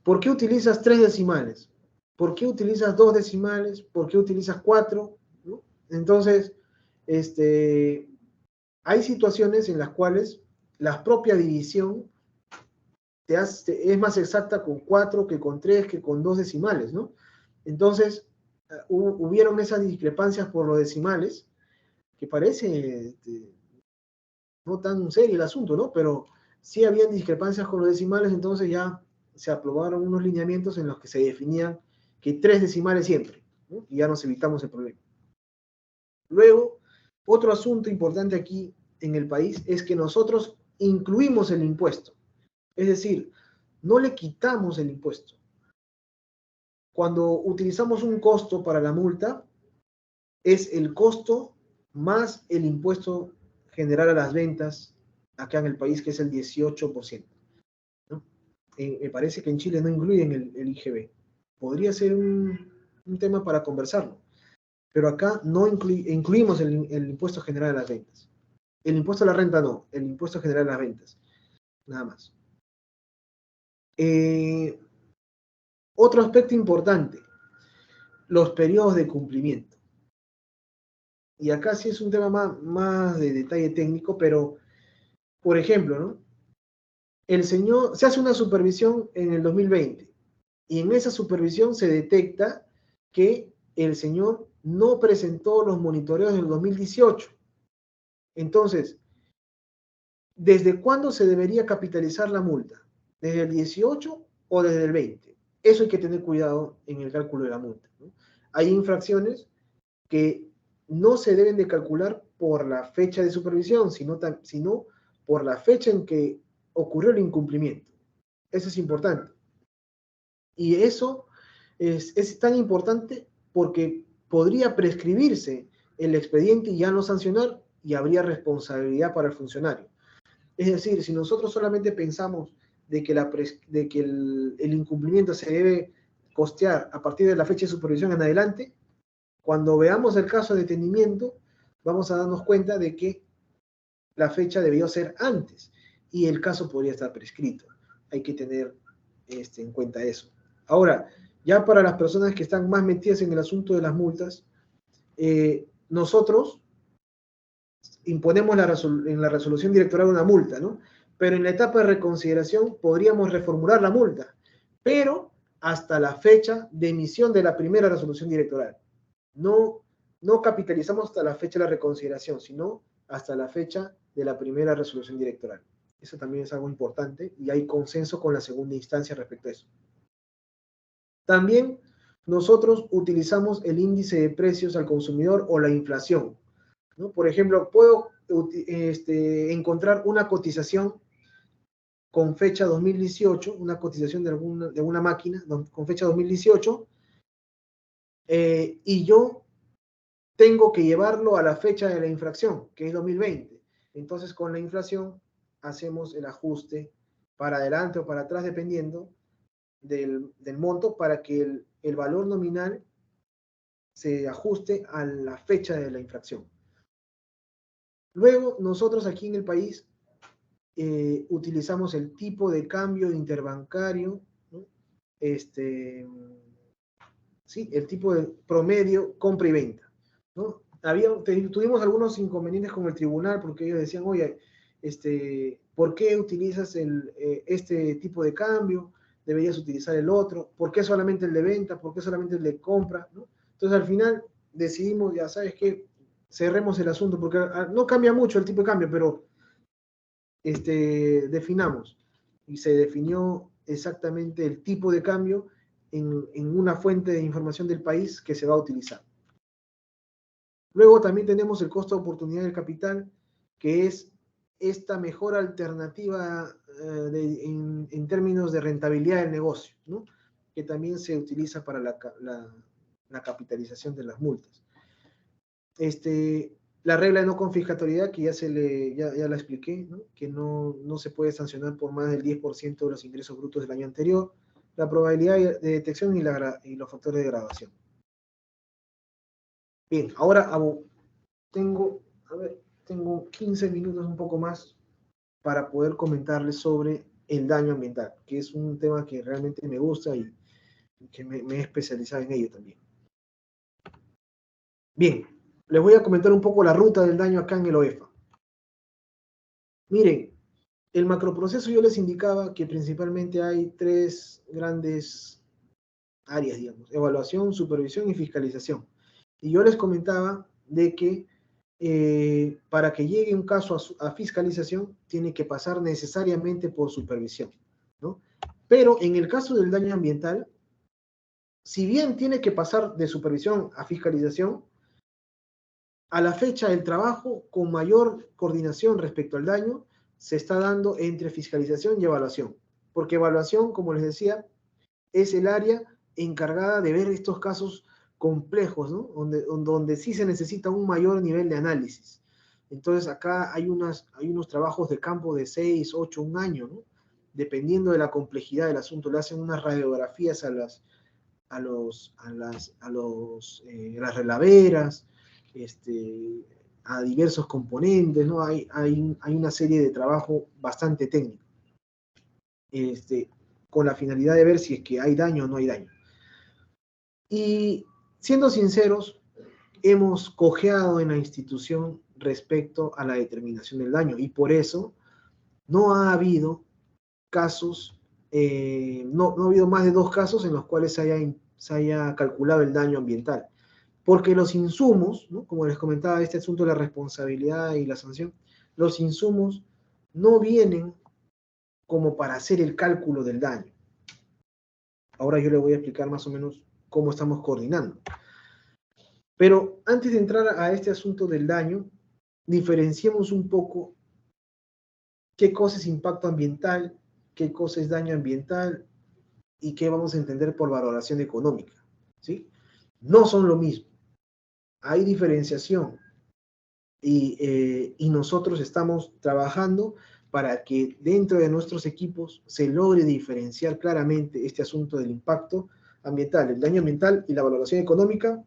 ¿por qué utilizas 3 decimales? ¿Por qué utilizas 2 decimales? ¿Por qué utilizas 4? ¿No? Entonces, hay situaciones en las cuales la propia división es más exacta con 4 que con 3 que con 2 decimales, ¿no? Entonces, hubieron esas discrepancias por los decimales, que parece no tan serio el asunto, ¿no? Pero sí habían discrepancias con los decimales, entonces ya se aprobaron unos lineamientos en los que se definían que 3 decimales siempre, ¿no? Y ya nos evitamos el problema. Luego, otro asunto importante aquí en el país es que nosotros incluimos el impuesto. Es decir, no le quitamos el impuesto. Cuando utilizamos un costo para la multa, es el costo más el impuesto general a las ventas acá en el país, que es el 18%. ¿No? Me parece que en Chile no incluyen el IGB. Podría ser un tema para conversarlo. Pero acá no incluimos el impuesto general a las ventas. El impuesto a la renta no, el impuesto general a las ventas. Nada más. Otro aspecto importante, los periodos de cumplimiento. Y acá sí es un tema más de detalle técnico, pero, por ejemplo, ¿no? El señor, se hace una supervisión en el 2020 y en esa supervisión se detecta que el señor no presentó los monitoreos del 2018. Entonces, ¿desde cuándo se debería capitalizar la multa? ¿Desde el 18 o desde el 20? Eso hay que tener cuidado en el cálculo de la multa, ¿no? Hay infracciones que no se deben de calcular por la fecha de supervisión, sino por la fecha en que ocurrió el incumplimiento. Eso es importante. Y eso es tan importante porque podría prescribirse el expediente y ya no sancionar y habría responsabilidad para el funcionario. Es decir, si nosotros solamente pensamos de que el incumplimiento se debe costear a partir de la fecha de supervisión en adelante, cuando veamos el caso de detenimiento, vamos a darnos cuenta de que la fecha debió ser antes y el caso podría estar prescrito. Hay que tener en cuenta eso. Ahora, ya para las personas que están más metidas en el asunto de las multas, nosotros imponemos en la resolución directoral una multa, ¿no? Pero en la etapa de reconsideración podríamos reformular la multa, pero hasta la fecha de emisión de la primera resolución directoral. No capitalizamos hasta la fecha de la reconsideración, sino hasta la fecha de la primera resolución directoral. Eso también es algo importante y hay consenso con la segunda instancia respecto a eso. También nosotros utilizamos el índice de precios al consumidor o la inflación, ¿no? Por ejemplo, puedo encontrar una cotización con fecha 2018, una cotización de una máquina con fecha 2018, y yo tengo que llevarlo a la fecha de la infracción, que es 2020. Entonces, con la inflación hacemos el ajuste para adelante o para atrás, dependiendo del monto, para que el valor nominal se ajuste a la fecha de la infracción. Luego, nosotros aquí en el país utilizamos el tipo de cambio interbancario, ¿no? Sí, el tipo de promedio compra y venta, ¿no? Tuvimos algunos inconvenientes con el tribunal porque ellos decían, oye, ¿por qué utilizas este tipo de cambio? Deberías utilizar el otro. ¿Por qué solamente el de venta? ¿Por qué solamente el de compra? ¿No? Entonces al final decidimos, ya sabes qué, cerremos el asunto porque no cambia mucho el tipo de cambio, pero definamos y se definió exactamente el tipo de cambio en una fuente de información del país que se va a utilizar. Luego también tenemos el costo de oportunidad del capital, que es esta mejor alternativa en términos de rentabilidad del negocio, ¿no? Que también se utiliza para la capitalización de las multas. La regla de no confiscatoriedad, que ya la expliqué, ¿no? Que no se puede sancionar por más del 10% de los ingresos brutos del año anterior, la probabilidad de detección y los factores de graduación. Bien, ahora tengo 15 minutos, un poco más, para poder comentarles sobre el daño ambiental, que es un tema que realmente me gusta y que me he especializado en ello también. Bien, les voy a comentar un poco la ruta del daño acá en el OEFA. Miren, el macroproceso yo les indicaba que principalmente hay 3 grandes áreas, digamos: evaluación, supervisión y fiscalización. Y yo les comentaba de que para que llegue un caso a fiscalización, tiene que pasar necesariamente por supervisión, ¿no? Pero en el caso del daño ambiental, si bien tiene que pasar de supervisión a fiscalización, a la fecha el trabajo con mayor coordinación respecto al daño se está dando entre fiscalización y evaluación, porque evaluación, como les decía, es el área encargada de ver estos casos complejos, ¿no? Donde sí se necesita un mayor nivel de análisis. Entonces acá hay unos trabajos de campo de 6, 8, un año, ¿no? Dependiendo de la complejidad del asunto, le hacen unas radiografías a las relaveras, a diversos componentes, ¿no? Hay una serie de trabajo bastante técnico, con la finalidad de ver si es que hay daño o no hay daño. Y siendo sinceros, hemos cojeado en la institución respecto a la determinación del daño, y por eso no ha habido casos, no ha habido más de 2 casos en los cuales se haya calculado el daño ambiental. Porque los insumos, ¿no? Como les comentaba, este asunto de la responsabilidad y la sanción, los insumos no vienen como para hacer el cálculo del daño. Ahora yo les voy a explicar más o menos cómo estamos coordinando. Pero antes de entrar a este asunto del daño, diferenciemos un poco qué cosa es impacto ambiental, qué cosa es daño ambiental y qué vamos a entender por valoración económica, ¿sí? No son lo mismo. Hay diferenciación y nosotros estamos trabajando para que dentro de nuestros equipos se logre diferenciar claramente este asunto del impacto ambiental, el daño ambiental y la valoración económica,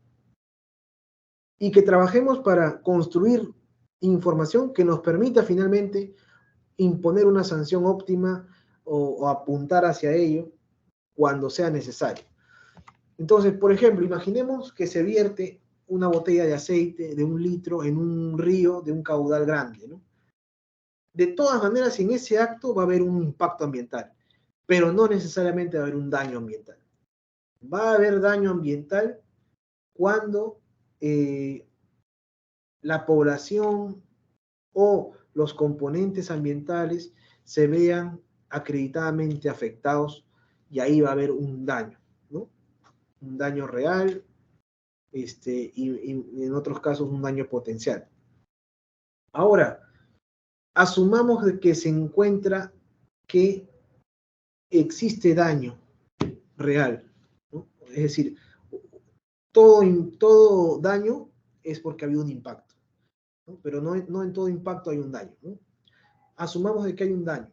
y que trabajemos para construir información que nos permita finalmente imponer una sanción óptima o apuntar hacia ello cuando sea necesario. Entonces, por ejemplo, imaginemos que se vierte una botella de aceite de 1 litro en un río de un caudal grande, ¿no? De todas maneras, en ese acto va a haber un impacto ambiental, pero no necesariamente va a haber un daño ambiental. Va a haber daño ambiental cuando la población o los componentes ambientales se vean acreditadamente afectados, y ahí va a haber un daño, ¿no? Un daño real, y en otros casos un daño potencial. Ahora, asumamos de que se encuentra que existe daño real, ¿no? Es decir, todo daño es porque ha habido un impacto, ¿no? Pero no en todo impacto hay un daño, ¿no? Asumamos de que hay un daño.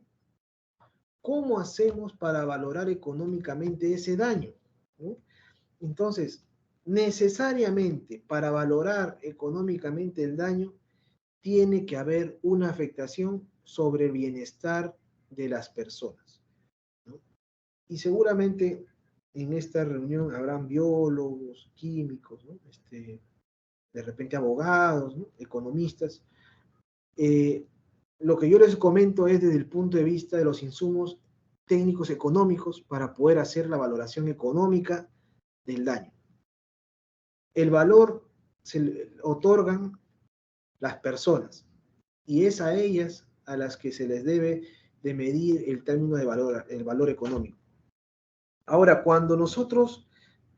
¿Cómo hacemos para valorar económicamente ese daño, ¿no? Entonces, necesariamente para valorar económicamente el daño, tiene que haber una afectación sobre el bienestar de las personas, ¿no? Y seguramente en esta reunión habrán biólogos, químicos, ¿no? De repente abogados, ¿no? Economistas. Lo que yo les comento es desde el punto de vista de los insumos técnicos económicos para poder hacer la valoración económica del daño. El valor se le otorgan las personas, y es a ellas a las que se les debe de medir el término de valor, el valor económico. Ahora, cuando nosotros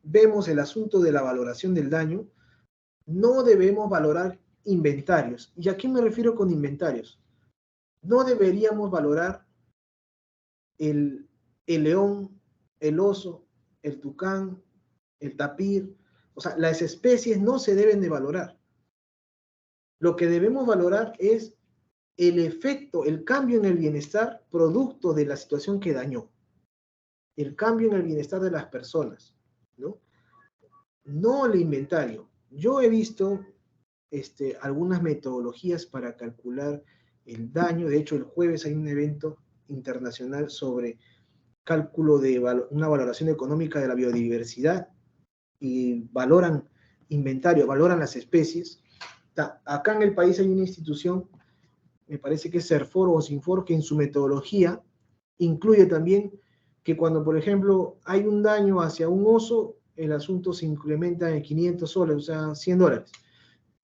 vemos el asunto de la valoración del daño, no debemos valorar inventarios. ¿Y a qué me refiero con inventarios? No deberíamos valorar el león, el oso, el tucán, el tapir. O sea, las especies no se deben de valorar. Lo que debemos valorar es el efecto, el cambio en el bienestar producto de la situación que dañó. El cambio en el bienestar de las personas, ¿no? No el inventario. Yo he visto algunas metodologías para calcular el daño. De hecho, el jueves hay un evento internacional sobre cálculo de una valoración económica de la biodiversidad, y valoran inventario, valoran las especies. Acá en el país hay una institución, me parece que es CERFOR o SINFOR, que en su metodología incluye también que cuando, por ejemplo, hay un daño hacia un oso, el asunto se incrementa en 500 soles, o sea, $100.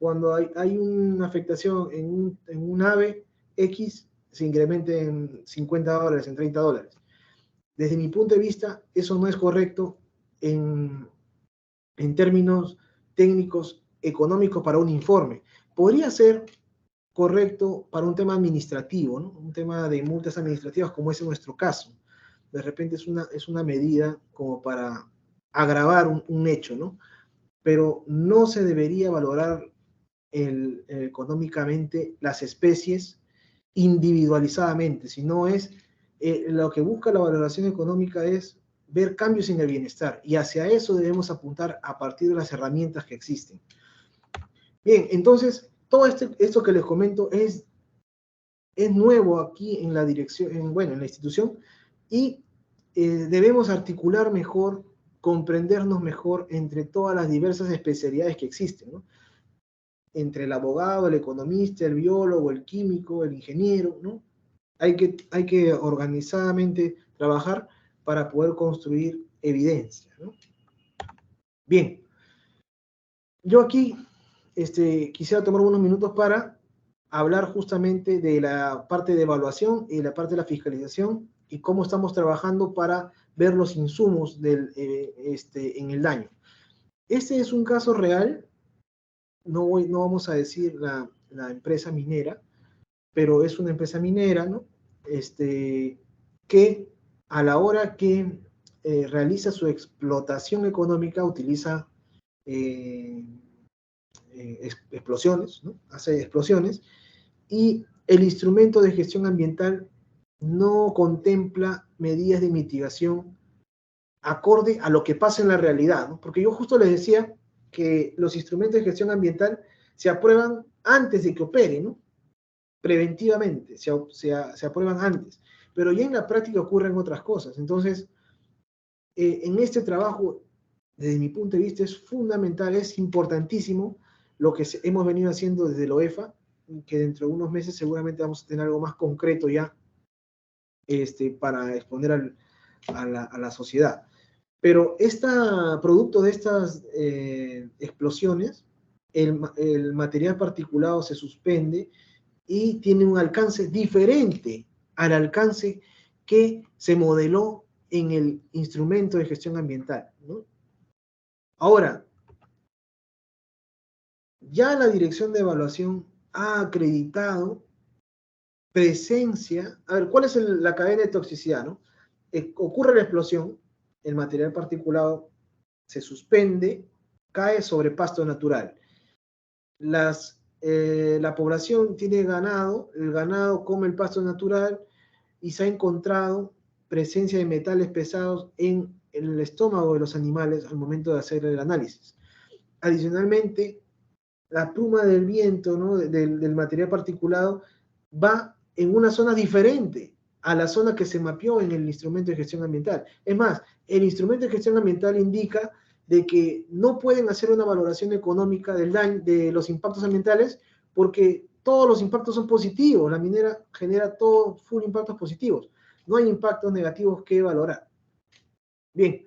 cuando hay una afectación en un ave X, se incremente en $50, en $30. Desde mi punto de vista, eso no es correcto en términos técnicos, económicos para un informe. Podría ser correcto para un tema administrativo, ¿no? Un tema de multas administrativas como es en nuestro caso. De repente es una medida como para agravar un hecho, ¿no? Pero no se debería valorar económicamente las especies individualizadamente, sino lo que busca la valoración económica es ver cambios en el bienestar, y hacia eso debemos apuntar a partir de las herramientas que existen. Bien, entonces, todo esto que les comento es nuevo aquí en la dirección, en la institución, y debemos articular mejor, comprendernos mejor entre todas las diversas especialidades que existen, ¿no? Entre el abogado, el economista, el biólogo, el químico, el ingeniero, ¿no? Hay que organizadamente trabajar para poder construir evidencia, ¿no? Bien, yo aquí quisiera tomar unos minutos para hablar justamente de la parte de evaluación y la parte de la fiscalización y cómo estamos trabajando para ver los insumos en el daño. Este es un caso real, no vamos a decir la empresa minera, pero es una empresa minera, ¿no? Que a la hora que realiza su explotación económica utiliza explosiones, ¿no? Hace explosiones, y el instrumento de gestión ambiental no contempla medidas de mitigación acorde a lo que pasa en la realidad, ¿no? Porque yo justo les decía que los instrumentos de gestión ambiental se aprueban antes de que opere, ¿no? Preventivamente, se aprueban antes, pero ya en la práctica ocurren otras cosas. Entonces, en este trabajo, desde mi punto de vista, es fundamental, es importantísimo lo que hemos venido haciendo desde la OEFA, que dentro de unos meses seguramente vamos a tener algo más concreto ya para exponer a la sociedad. Pero producto de estas explosiones, el material particulado se suspende y tiene un alcance diferente al alcance que se modeló en el instrumento de gestión ambiental, ¿no? Ahora, ya la Dirección de Evaluación ha acreditado presencia. A ver, ¿cuál es la cadena de toxicidad, no? Ocurre la explosión, el material particulado se suspende, cae sobre pasto natural. La población tiene ganado, el ganado come el pasto natural y se ha encontrado presencia de metales pesados en el estómago de los animales al momento de hacer el análisis. Adicionalmente, la pluma del viento, ¿no? del material particulado va en una zona diferente a la zona que se mapeó en el instrumento de gestión ambiental. Es más, el instrumento de gestión ambiental indica de que no pueden hacer una valoración económica del daño, de los impactos ambientales, porque todos los impactos son positivos. La minera genera todo full impactos positivos. No hay impactos negativos que valorar. Bien,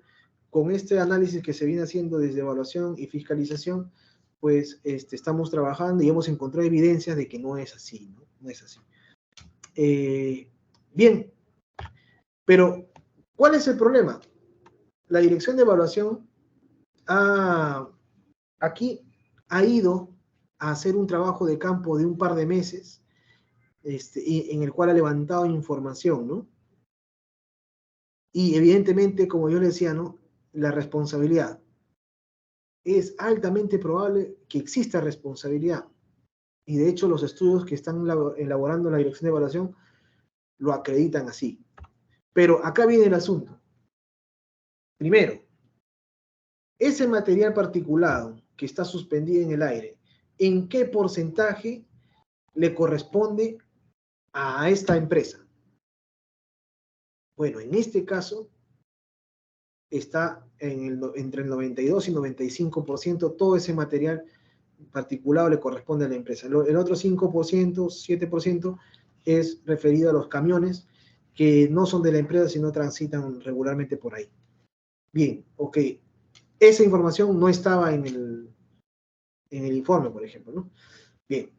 con este análisis que se viene haciendo desde evaluación y fiscalización, pues estamos trabajando y hemos encontrado evidencias de que no es así, ¿no? No es así. Bien, pero ¿cuál es el problema? La Dirección de Evaluación aquí ha ido a hacer un trabajo de campo de un par de meses, en el cual ha levantado información, ¿no? Y evidentemente, como yo le decía, ¿no? La responsabilidad. Es altamente probable que exista responsabilidad. Y de hecho los estudios que están elaborando la Dirección de Evaluación lo acreditan así. Pero acá viene el asunto. Primero, ese material particulado que está suspendido en el aire, ¿en qué porcentaje le corresponde a esta empresa? Bueno, en este caso está entre el 92 y 95%, todo ese material particulado le corresponde a la empresa. El otro 5%, 7% es referido a los camiones que no son de la empresa, sino transitan regularmente por ahí. Bien, ok. Esa información no estaba en en el informe, por ejemplo, ¿no? Bien,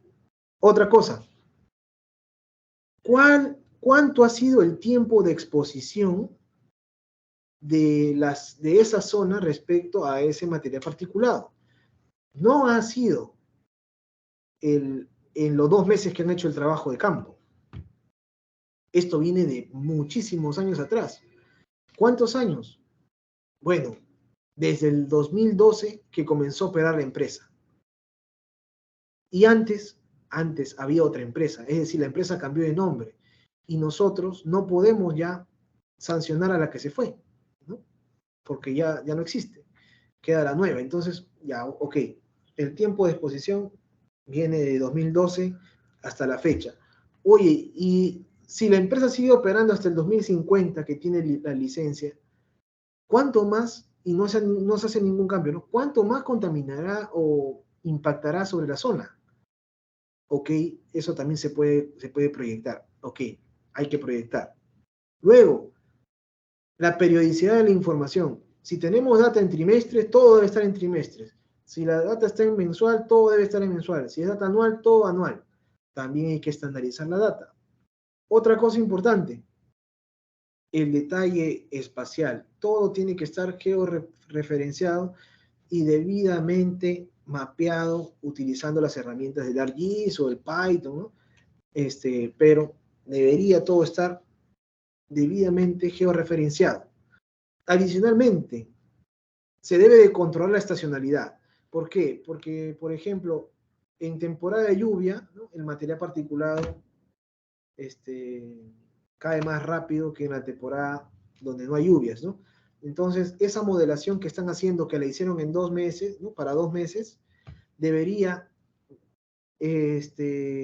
otra cosa. ¿Cuánto ha sido el tiempo de exposición de esa zona respecto a ese material particulado? No ha sido en los 2 meses que han hecho el trabajo de campo. Esto viene de muchísimos años atrás. ¿Cuántos años? Bueno, desde el 2012 que comenzó a operar la empresa. Y antes había otra empresa, es decir, la empresa cambió de nombre. Y nosotros no podemos ya sancionar a la que se fue, ¿no? Porque ya no existe. Queda la nueva. Entonces, ya, ok, el tiempo de exposición viene de 2012 hasta la fecha. Oye, y si la empresa sigue operando hasta el 2050, que tiene la licencia, ¿cuánto más, y no se hace ningún cambio, ¿no? ¿Cuánto más contaminará o impactará sobre la zona? Ok, eso también se puede proyectar. Ok, hay que proyectar. Luego, la periodicidad de la información. Si tenemos data en trimestres, todo debe estar en trimestres. Si la data está en mensual, todo debe estar en mensual. Si es data anual, todo anual. También hay que estandarizar la data. Otra cosa importante, el detalle espacial. Todo tiene que estar georreferenciado y debidamente mapeado utilizando las herramientas del ArcGIS o el Python, ¿no? Pero debería todo estar debidamente georreferenciado. Adicionalmente, se debe de controlar la estacionalidad. ¿Por qué? Porque, por ejemplo, en temporada de lluvia, ¿no?, el material particulado cae más rápido que en la temporada donde no hay lluvias, ¿no? Entonces, esa modelación que están haciendo, que la hicieron en 2 meses, ¿no?, para 2 meses, debería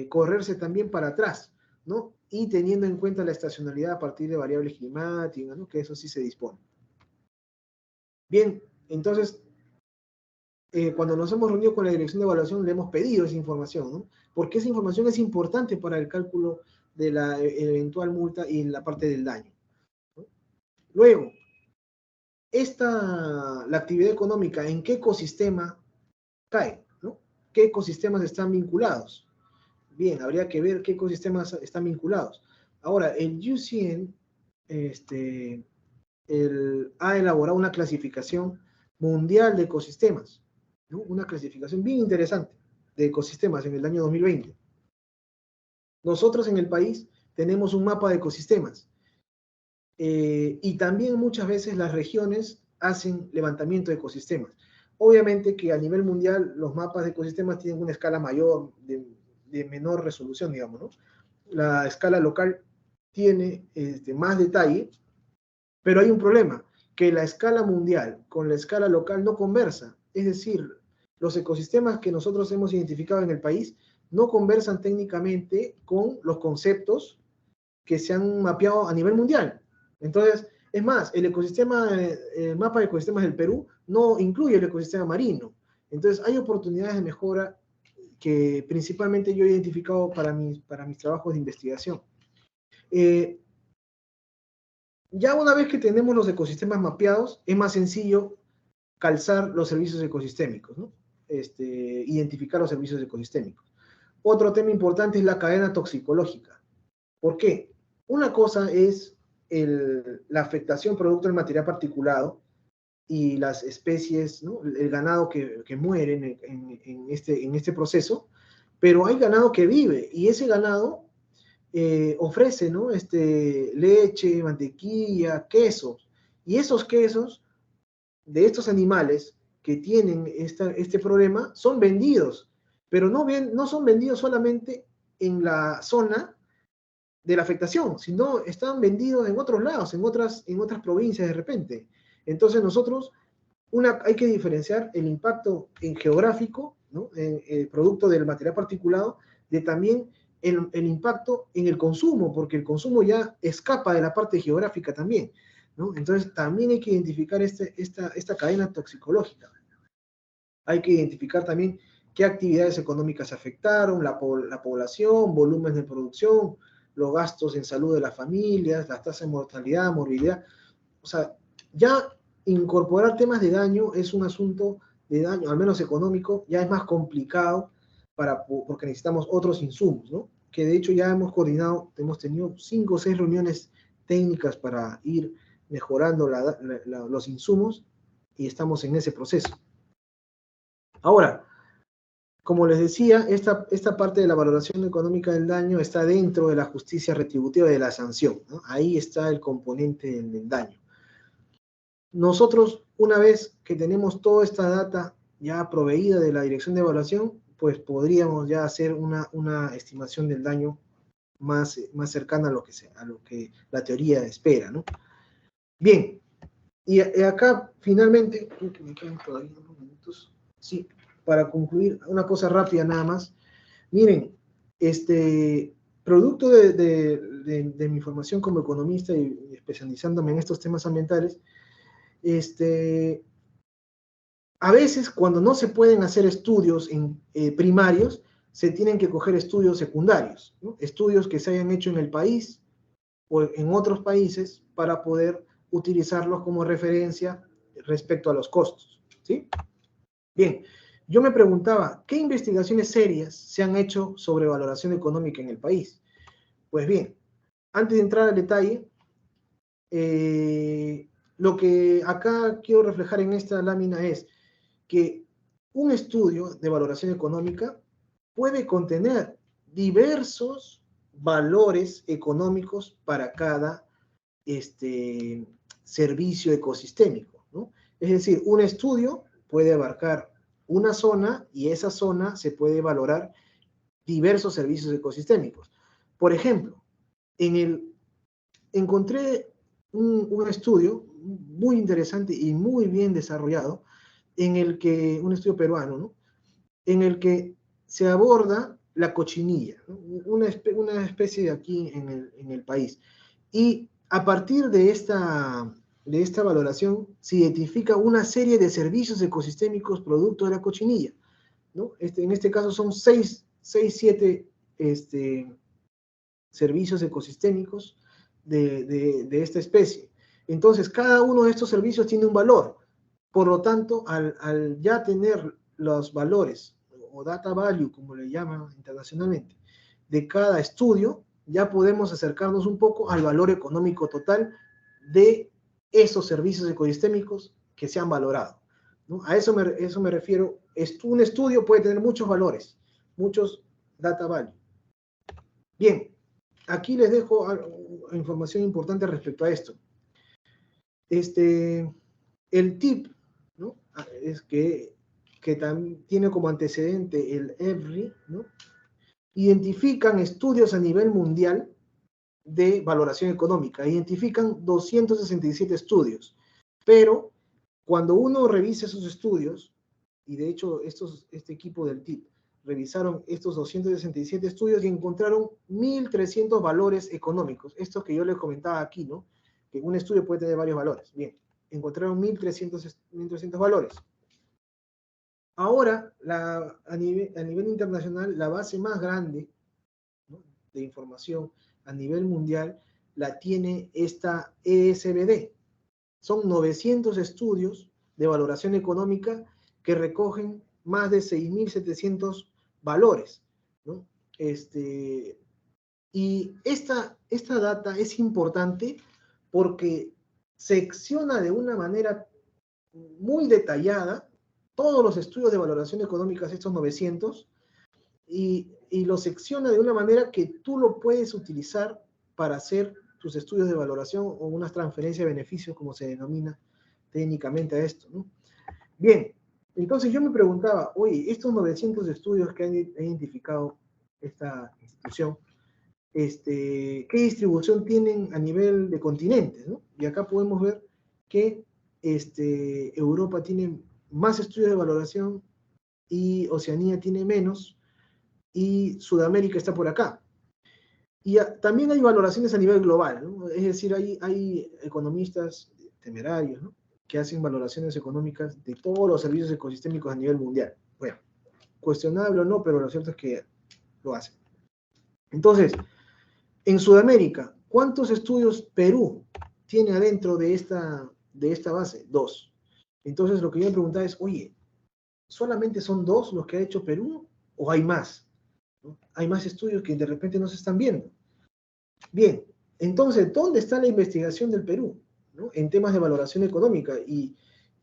correrse también para atrás, ¿no? Y teniendo en cuenta la estacionalidad a partir de variables climáticas, ¿no?, que eso sí se dispone. Bien, entonces, cuando nos hemos reunido con la Dirección de Evaluación, le hemos pedido esa información, ¿no? Porque esa información es importante para el cálculo de la eventual multa y en la parte del daño, ¿no? Luego, la actividad económica, ¿en qué ecosistema cae, ¿no? ¿Qué ecosistemas están vinculados? Bien, habría que ver qué ecosistemas están vinculados. Ahora, el UCN ha elaborado una clasificación mundial de ecosistemas, ¿no? Una clasificación bien interesante de ecosistemas en el año 2020. Nosotros en el país tenemos un mapa de ecosistemas y también muchas veces las regiones hacen levantamiento de ecosistemas. Obviamente que a nivel mundial los mapas de ecosistemas tienen una escala mayor, de menor resolución, digamos, ¿no? La escala local tiene más detalle, pero hay un problema, que la escala mundial con la escala local no conversa. Es decir, los ecosistemas que nosotros hemos identificado en el país no conversan técnicamente con los conceptos que se han mapeado a nivel mundial. Entonces, es más, el mapa de ecosistemas del Perú no incluye el ecosistema marino. Entonces, hay oportunidades de mejora que principalmente yo he identificado para mis trabajos de investigación. Ya una vez que tenemos los ecosistemas mapeados, es más sencillo calzar los servicios ecosistémicos, ¿no? Identificar los servicios ecosistémicos. Otro tema importante es la cadena toxicológica. ¿Por qué? Una cosa es la afectación producto del material particulado y las especies, ¿no?, el ganado que muere en este proceso, pero hay ganado que vive y ese ganado ofrece, ¿no?, leche, mantequilla, quesos, y esos quesos de estos animales que tienen este problema son vendidos, pero no son vendidos solamente en la zona de la afectación, sino están vendidos en otros lados, en otras provincias de repente. Entonces nosotros, hay que diferenciar el impacto en geográfico, ¿no?, en el producto del material particulado, de también el impacto en el consumo, porque el consumo ya escapa de la parte geográfica también, ¿no? Entonces también hay que identificar esta cadena toxicológica. Hay que identificar también qué actividades económicas afectaron, la población, volúmenes de producción, los gastos en salud de las familias, las tasas de mortalidad, morbilidad. O sea, ya incorporar temas de daño es un asunto de daño, al menos económico, ya es más complicado porque necesitamos otros insumos, ¿no? Que de hecho ya hemos coordinado, hemos tenido 5 o 6 reuniones técnicas para ir mejorando los insumos y estamos en ese proceso. Ahora, como les decía, esta parte de la valoración económica del daño está dentro de la justicia retributiva de la sanción, ¿no? Ahí está el componente del daño. Nosotros, una vez que tenemos toda esta data ya proveída de la Dirección de Evaluación, pues podríamos ya hacer una estimación del daño más cercana a lo que la teoría espera, ¿no? Bien, y acá finalmente, creo que me quedan todavía unos minutos, sí, para concluir, una cosa rápida nada más. Miren, producto de mi formación como economista y especializándome en estos temas ambientales, a veces cuando no se pueden hacer estudios primarios, se tienen que coger estudios secundarios, ¿no? Estudios que se hayan hecho en el país o en otros países para poder utilizarlos como referencia respecto a los costos, ¿sí? Bien, yo me preguntaba, ¿qué investigaciones serias se han hecho sobre valoración económica en el país? Pues bien, antes de entrar al detalle, lo que acá quiero reflejar en esta lámina es que un estudio de valoración económica puede contener diversos valores económicos para cada servicio ecosistémico, ¿no? Es decir, un estudio puede abarcar una zona y esa zona se puede valorar diversos servicios ecosistémicos. Por ejemplo, encontré un estudio muy interesante y muy bien desarrollado, un estudio peruano, ¿no? En el que se aborda la cochinilla, ¿no? Una especie de aquí en el país. Y a partir de esta valoración se identifica una serie de servicios ecosistémicos producto de la cochinilla, ¿no? En este caso son 7 servicios ecosistémicos de esta especie. Entonces, cada uno de estos servicios tiene un valor. Por lo tanto, al ya tener los valores, o data value, como le llaman internacionalmente, de cada estudio, ya podemos acercarnos un poco al valor económico total de esos servicios ecosistémicos que se han valorado, ¿no? A eso me refiero. Un estudio puede tener muchos valores, muchos data value. Bien, aquí les dejo información importante respecto a esto. El TIP, ¿no? Es que también tiene como antecedente el EVRI, ¿no? Identifican estudios a nivel mundial de valoración económica, identifican 267 estudios, pero cuando uno revisa esos estudios, y de hecho este equipo del TIP revisaron estos 267 estudios y encontraron 1.300 valores económicos, esto que yo les comentaba aquí, ¿no? Que un estudio puede tener varios valores. Bien, encontraron 1.300 valores. Ahora, a nivel internacional, la base más grande, ¿no?, de información a nivel mundial la tiene esta ESBD. Son 900 estudios de valoración económica que recogen más de 6.700 valores, ¿no? Y esta data es importante porque secciona de una manera muy detallada todos los estudios de valoración económica, estos 900, y los secciona de una manera que tú lo puedes utilizar para hacer tus estudios de valoración o una transferencia de beneficios, como se denomina técnicamente a esto, ¿no? Bien, entonces yo me preguntaba, oye, estos 900 estudios que han identificado esta institución, ¿qué distribución tienen a nivel de continentes, ¿no? Y acá podemos ver que Europa tiene más estudios de valoración y Oceanía tiene menos y Sudamérica está por acá. Y también hay valoraciones a nivel global, ¿no? Es decir, hay economistas temerarios, ¿no?, que hacen valoraciones económicas de todos los servicios ecosistémicos a nivel mundial. Bueno, cuestionable o no, pero lo cierto es que lo hacen. Entonces, en Sudamérica, ¿cuántos estudios Perú tiene adentro de esta base? 2. Entonces, lo que yo me preguntaba es, oye, ¿solamente son 2 los que ha hecho Perú o hay más? ¿No? Hay más estudios que de repente no se están viendo. Bien, entonces, ¿dónde está la investigación del Perú, ¿no? En temas de valoración económica? Y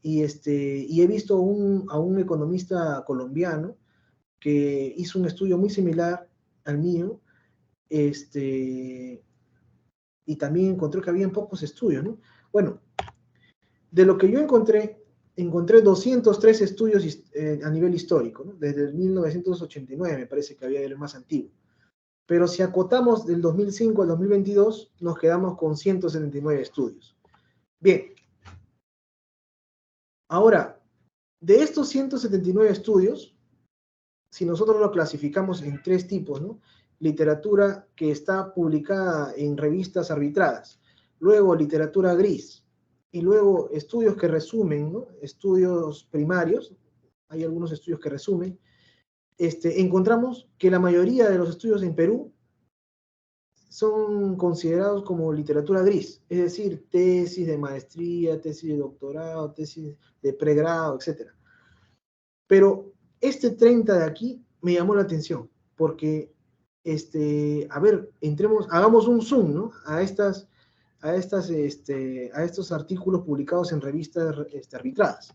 he visto a un economista colombiano que hizo un estudio muy similar al mío, y también encontró que habían pocos estudios, ¿no? Bueno, de lo que yo encontré 203 estudios a nivel histórico, ¿no? Desde el 1989 me parece que había el más antiguo. Pero si acotamos del 2005 al 2022, nos quedamos con 179 estudios. Bien. Ahora, de estos 179 estudios, si nosotros lo clasificamos en 3 tipos, ¿no? Literatura que está publicada en revistas arbitradas, luego literatura gris, y luego estudios que resumen, ¿no? Estudios primarios, hay algunos estudios que resumen, encontramos que la mayoría de los estudios en Perú son considerados como literatura gris, es decir, tesis de maestría, tesis de doctorado, tesis de pregrado, etc. Pero este 30 de aquí me llamó la atención, porque, a ver, hagamos un zoom, ¿no? A estos artículos publicados en revistas arbitradas.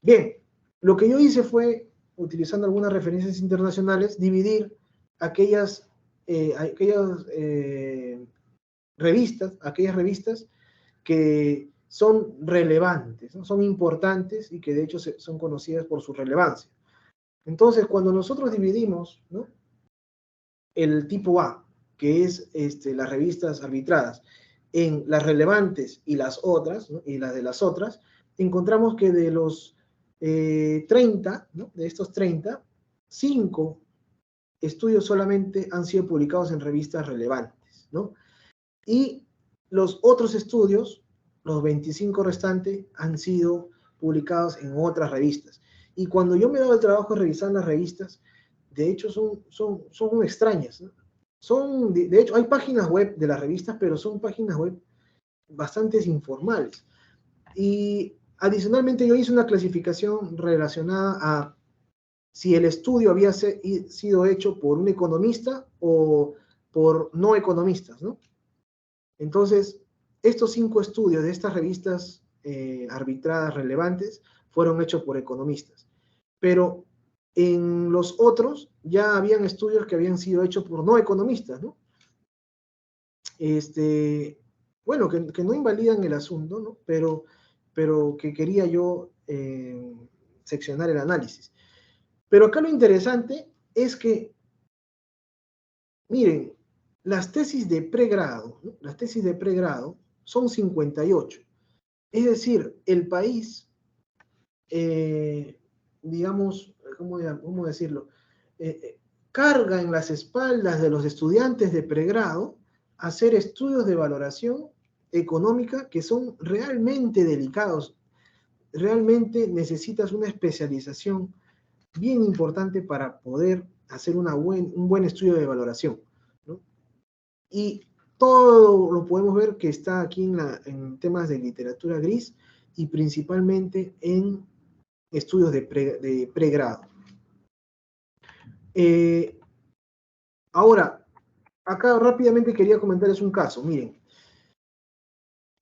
Bien, lo que yo hice fue, utilizando algunas referencias internacionales, dividir aquellas revistas que son relevantes, ¿no? Son importantes y que de hecho son conocidas por su relevancia. Entonces, cuando nosotros dividimos, ¿no? El tipo A, que es las revistas arbitradas, en las relevantes y las otras, ¿no? Y las de las otras, encontramos que de los 30, ¿no? De estos 30, 5 estudios solamente han sido publicados en revistas relevantes, ¿no? Y los otros estudios, los 25 restantes, han sido publicados en otras revistas. Y cuando yo me he dado el trabajo de revisar las revistas, de hecho son extrañas, ¿no? De hecho, hay páginas web de las revistas, pero son páginas web bastante informales. Y adicionalmente yo hice una clasificación relacionada a si el estudio había sido hecho por un economista o por no economistas, ¿no? Entonces, estos 5 estudios de estas revistas arbitradas relevantes fueron hechos por economistas. Pero en los otros ya habían estudios que habían sido hechos por no economistas, ¿no? Bueno, que no invalidan el asunto, ¿no? Pero que quería yo seccionar el análisis. Pero acá lo interesante es que, miren, las tesis de pregrado, ¿no? Las tesis de pregrado son 58. Es decir, el país, digamos, ¿cómo decirlo? Carga en las espaldas de los estudiantes de pregrado hacer estudios de valoración económica que son realmente delicados. Realmente necesitas una especialización bien importante para poder hacer un buen estudio de valoración, ¿no? Y todo lo podemos ver que está aquí en temas de literatura gris y principalmente en estudios de pregrado. Ahora, acá rápidamente quería comentarles un caso. Miren,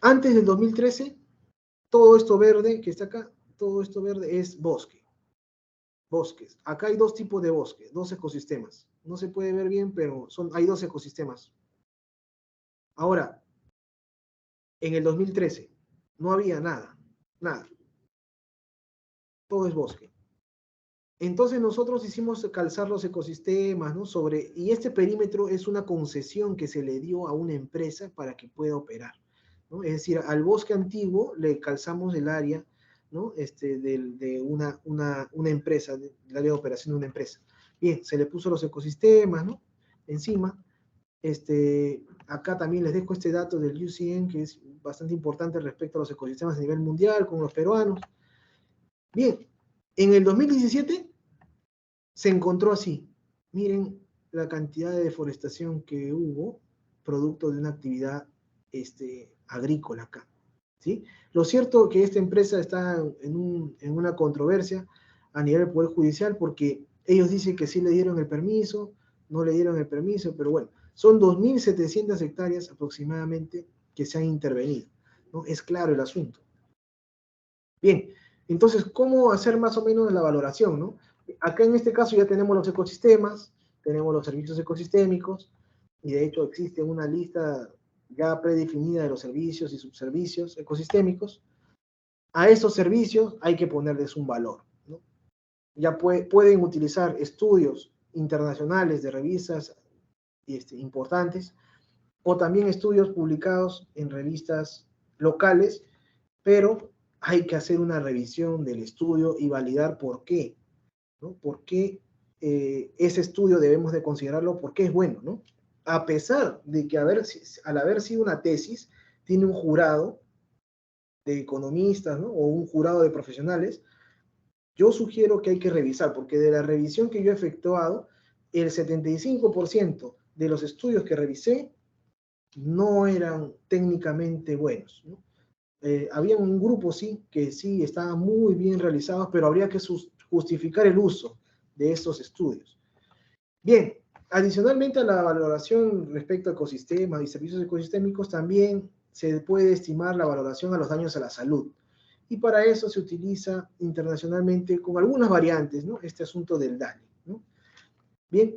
antes del 2013, todo esto verde que está acá, todo esto verde es bosque. Bosques. Acá hay 2 tipos de bosques, 2 ecosistemas. No se puede ver bien, pero hay 2 ecosistemas. Ahora, en el 2013, no había nada. Todo es bosque. Entonces nosotros hicimos calzar los ecosistemas, ¿no? Y este perímetro es una concesión que se le dio a una empresa para que pueda operar, ¿no? Es decir, al bosque antiguo le calzamos el área, ¿no? De una empresa, el área de operación de una empresa. Bien, se le puso los ecosistemas, ¿no? Encima. Acá también les dejo este dato del UCN, que es bastante importante respecto a los ecosistemas a nivel mundial, con los peruanos. Bien, en el 2017 se encontró así. Miren la cantidad de deforestación que hubo, producto de una actividad agrícola acá, ¿sí? Lo cierto es que esta empresa está en una controversia. a nivel del Poder Judicial, porque ellos dicen que sí le dieron el permiso, no le dieron el permiso, pero bueno, son 2.700 hectáreas aproximadamente que se han intervenido, ¿no? Es claro el asunto. Bien, entonces, ¿cómo hacer más o menos la valoración, no? Acá en este caso ya tenemos los ecosistemas, tenemos los servicios ecosistémicos, y de hecho existe una lista ya predefinida de los servicios y subservicios ecosistémicos. A esos servicios hay que ponerles un valor, ¿no? Ya pueden utilizar estudios internacionales de revistas importantes, o también estudios publicados en revistas locales, pero hay que hacer una revisión del estudio y validar por qué, ¿no? ¿Por qué ese estudio debemos de considerarlo? Porque es bueno, ¿no? A pesar de que al haber sido una tesis, tiene un jurado de economistas, ¿no? O un jurado de profesionales. Yo sugiero que hay que revisar, porque de la revisión que yo he efectuado, el 75% de los estudios que revisé no eran técnicamente buenos, ¿no? Había un grupo, sí, que sí estaban muy bien realizados, pero habría que justificar el uso de estos estudios. Bien, adicionalmente a la valoración respecto a ecosistemas y servicios ecosistémicos, también se puede estimar la valoración a los daños a la salud. Y para eso se utiliza internacionalmente con algunas variantes, ¿no? Este asunto del DANI, ¿no? Bien,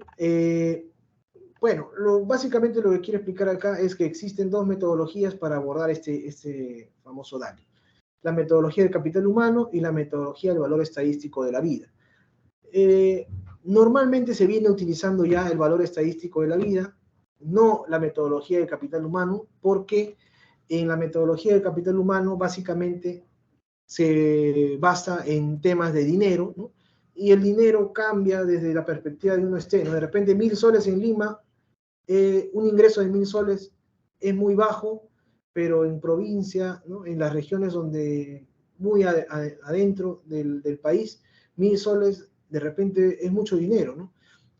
bueno, básicamente lo que quiero explicar acá es que existen dos metodologías para abordar este famoso DANI. La metodología del capital humano y la metodología del valor estadístico de la vida. Normalmente se viene utilizando ya el valor estadístico de la vida, no la metodología del capital humano, porque en la metodología del capital humano básicamente se basa en temas de dinero, ¿no? Y el dinero cambia desde la perspectiva de uno externo. De repente 1.000 soles en Lima, un ingreso de 1.000 soles es muy bajo, pero en provincia, ¿no? En las regiones donde muy adentro del país, 1.000 soles de repente es mucho dinero, ¿no?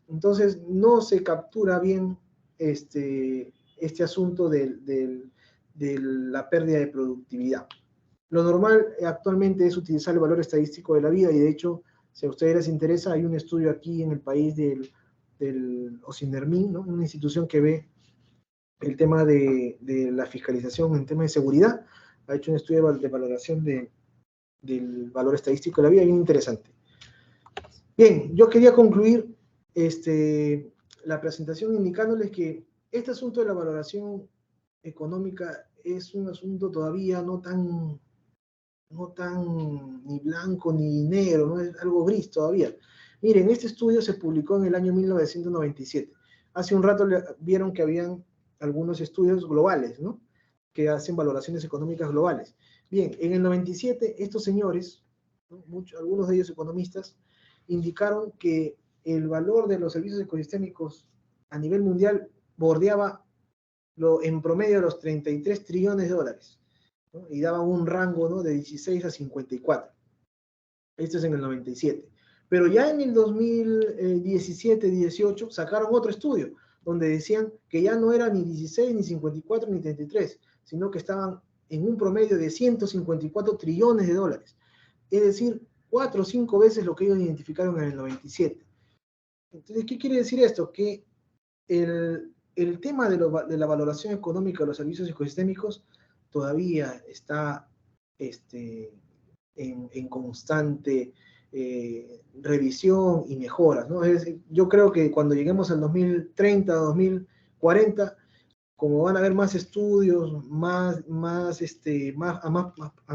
Entonces no se captura bien este asunto de la pérdida de productividad. Lo normal actualmente es utilizar el valor estadístico de la vida, y de hecho, si a ustedes les interesa, hay un estudio aquí en el país del OSINERMIN, ¿no? Una institución que ve el tema de la fiscalización en temas de seguridad. Ha hecho un estudio de valoración del valor estadístico de la vida, bien interesante. Bien, yo quería concluir la presentación indicándoles que este asunto de la valoración económica es un asunto todavía no tan ni blanco ni negro, ¿no? Es algo gris todavía. Miren, este estudio se publicó en el año 1997. Hace un rato vieron que habían algunos estudios globales, ¿no? Que hacen valoraciones económicas globales. Bien, en el 97 estos señores, ¿no? Algunos de ellos economistas, indicaron que el valor de los servicios ecosistémicos a nivel mundial bordeaba en promedio los 33 trillones de dólares, ¿no? Y daban un rango, ¿no? De 16 a 54. Esto es en el 97. Pero ya en el 2017-18 sacaron otro estudio donde decían que ya no era ni 16, ni 54, ni 33, sino que estaban en un promedio de 154 trillones de dólares. Es decir, 4 o 5 veces lo que ellos identificaron en el 97. Entonces, ¿qué quiere decir esto? Que el tema de la valoración económica de los servicios ecosistémicos todavía está en constante revisión y mejoras, ¿no? Es decir, yo creo que cuando lleguemos al 2030, 2040, como van a haber más estudios, a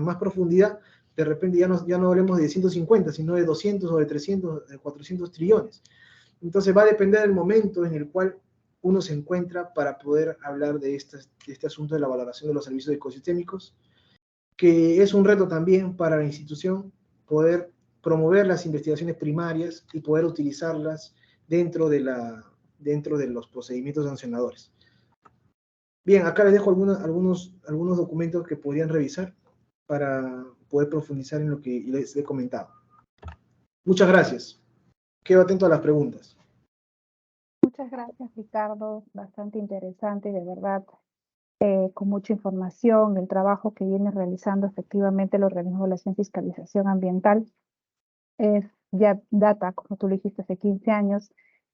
más profundidad, de repente ya no hablemos de 150, sino de 200 o de 300, de 400 trillones. Entonces va a depender del momento en el cual uno se encuentra para poder hablar de este asunto de la valoración de los servicios ecosistémicos, que es un reto también para la institución poder promover las investigaciones primarias y poder utilizarlas dentro de los procedimientos sancionadores. Bien, acá les dejo algunos documentos que podrían revisar para poder profundizar en lo que les he comentado. Muchas gracias. Quedo atento a las preguntas. Muchas gracias, Ricardo. Bastante interesante, de verdad, con mucha información, el trabajo que viene realizando efectivamente el organismo de evaluación y fiscalización ambiental es ya data, como tú lo dijiste, hace 15 años,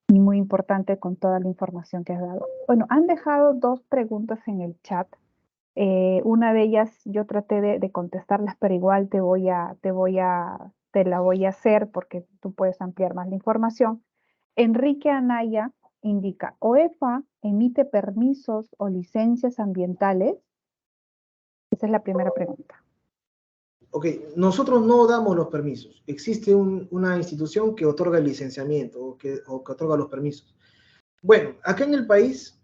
y muy importante con toda la información que has dado. Bueno, han dejado 2 preguntas en el chat. Una de ellas yo traté de contestarlas, pero igual te la voy a hacer porque tú puedes ampliar más la información. Enrique Anaya indica, ¿OEFA emite permisos o licencias ambientales? Esa es la primera pregunta. Ok, nosotros no damos los permisos. Existe una institución que otorga el licenciamiento o que otorga los permisos. Bueno, acá en el país,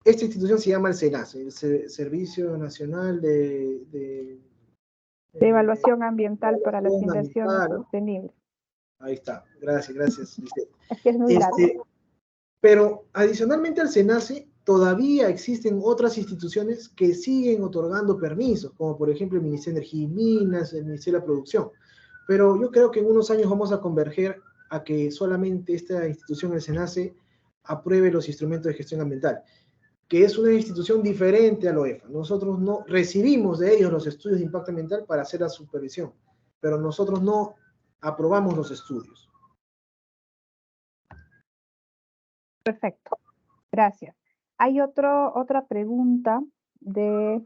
esta institución se llama el SENACE, el Servicio Nacional De evaluación ambiental para las inversiones ambiental, ¿no? sostenibles. Ahí está, gracias, Lisette. Es que es muy largo. Pero adicionalmente al SENACE, todavía existen otras instituciones que siguen otorgando permisos, como por ejemplo el Ministerio de Energía y Minas, el Ministerio de la Producción. Pero yo creo que en unos años vamos a converger a que solamente esta institución, el SENACE, apruebe los instrumentos de gestión ambiental, que es una institución diferente a la OEFA. Nosotros no recibimos de ellos los estudios de impacto ambiental para hacer la supervisión, pero nosotros no aprobamos los estudios. Perfecto, gracias. Hay otra pregunta de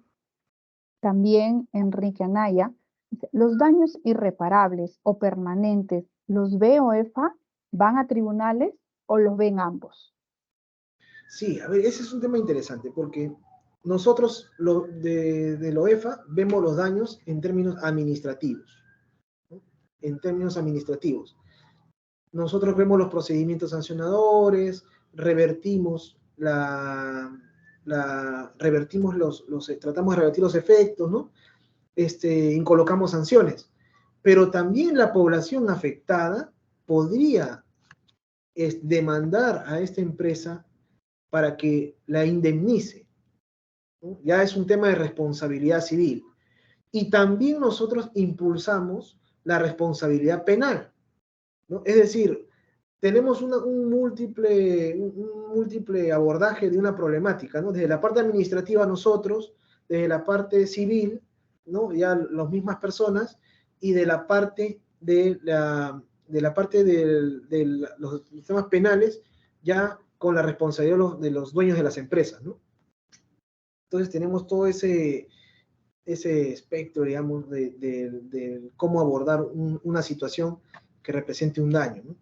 también Enrique Anaya. Dice, ¿los daños irreparables o permanentes los ve OEFA, van a tribunales o los ven ambos? Sí, a ver, ese es un tema interesante porque nosotros de la OEFA vemos los daños en términos administrativos, ¿no? En términos administrativos. Nosotros vemos los procedimientos sancionadores, revertimos tratamos de revertir los efectos, ¿no? Colocamos sanciones. Pero también la población afectada podría demandar a esta empresa para que la indemnice, ¿no? Ya es un tema de responsabilidad civil. Y también nosotros impulsamos la responsabilidad penal, ¿no? Es decir, tenemos un múltiple abordaje de una problemática, ¿no? Desde la parte administrativa nosotros, desde la parte civil, ¿no? Ya las mismas personas, y de la parte de los sistemas penales, ya con la responsabilidad de los dueños de las empresas, ¿no? Entonces tenemos todo ese espectro, digamos, de cómo abordar una situación que represente un daño, ¿no?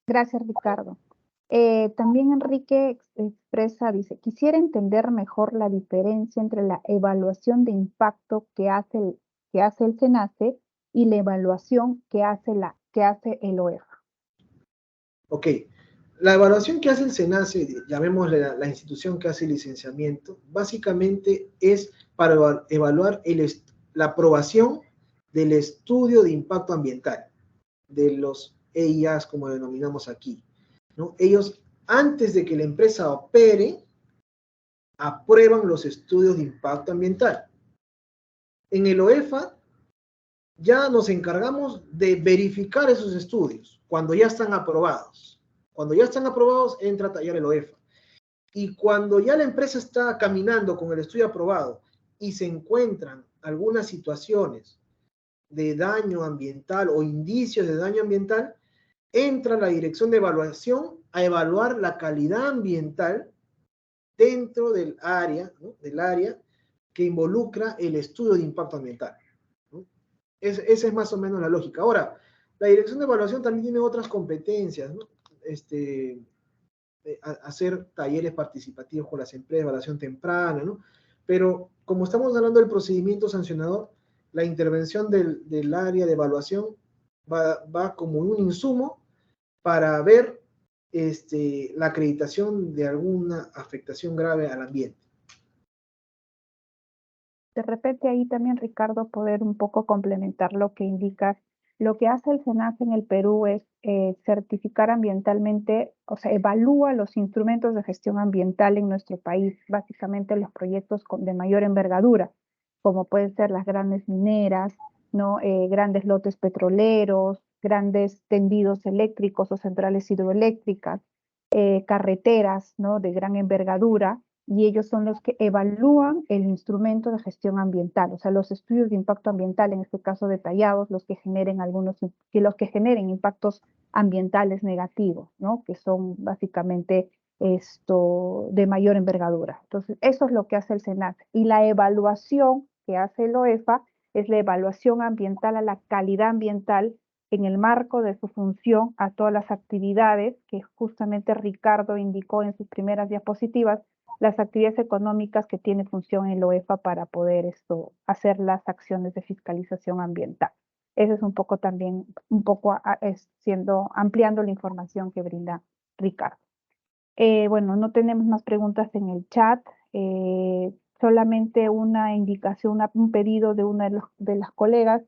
Gracias, Ricardo. También Enrique expresa, dice, quisiera entender mejor la diferencia entre la evaluación de impacto que hace el SENACE y la evaluación que hace el OEFA. Ok, la evaluación que hace el SENACE, llamémosle la institución que hace el licenciamiento, básicamente es para evaluar la aprobación del estudio de impacto ambiental, de los EIAs, como denominamos aquí, ¿no? Ellos, antes de que la empresa opere, aprueban los estudios de impacto ambiental. En el OEFA ya nos encargamos de verificar esos estudios cuando ya están aprobados. Cuando ya están aprobados, entra a tallar el OEFA. Y cuando ya la empresa está caminando con el estudio aprobado y se encuentran algunas situaciones de daño ambiental o indicios de daño ambiental, entra la dirección de evaluación a evaluar la calidad ambiental dentro del área, ¿no? Del área que involucra el estudio de impacto ambiental, ¿no? Esa es más o menos la lógica. Ahora, la dirección de evaluación también tiene otras competencias, ¿no? Hacer talleres participativos con las empresas, evaluación temprana, ¿no? Pero como estamos hablando del procedimiento sancionador, la intervención del área de evaluación va como un insumo para ver la acreditación de alguna afectación grave al ambiente. De repente ahí también, Ricardo, poder un poco complementar lo que indicas. Lo que hace el SENACE en el Perú es certificar ambientalmente, o sea, evalúa los instrumentos de gestión ambiental en nuestro país, básicamente los proyectos de mayor envergadura, como pueden ser las grandes mineras, ¿no? Grandes lotes petroleros, grandes tendidos eléctricos o centrales hidroeléctricas, carreteras, ¿no? De gran envergadura, y ellos son los que evalúan el instrumento de gestión ambiental, o sea, los estudios de impacto ambiental, en este caso detallados, los que generen impactos ambientales negativos, ¿no? Que son básicamente esto de mayor envergadura. Entonces, eso es lo que hace el SENAC. Y la evaluación que hace el OEFA es la evaluación ambiental a la calidad ambiental en el marco de su función a todas las actividades que justamente Ricardo indicó en sus primeras diapositivas, las actividades económicas que tiene función en el OEFA para poder hacer las acciones de fiscalización ambiental. Eso es un poco también, ampliando la información que brinda Ricardo. Bueno, no tenemos más preguntas en el chat, solamente una indicación, un pedido de una de las colegas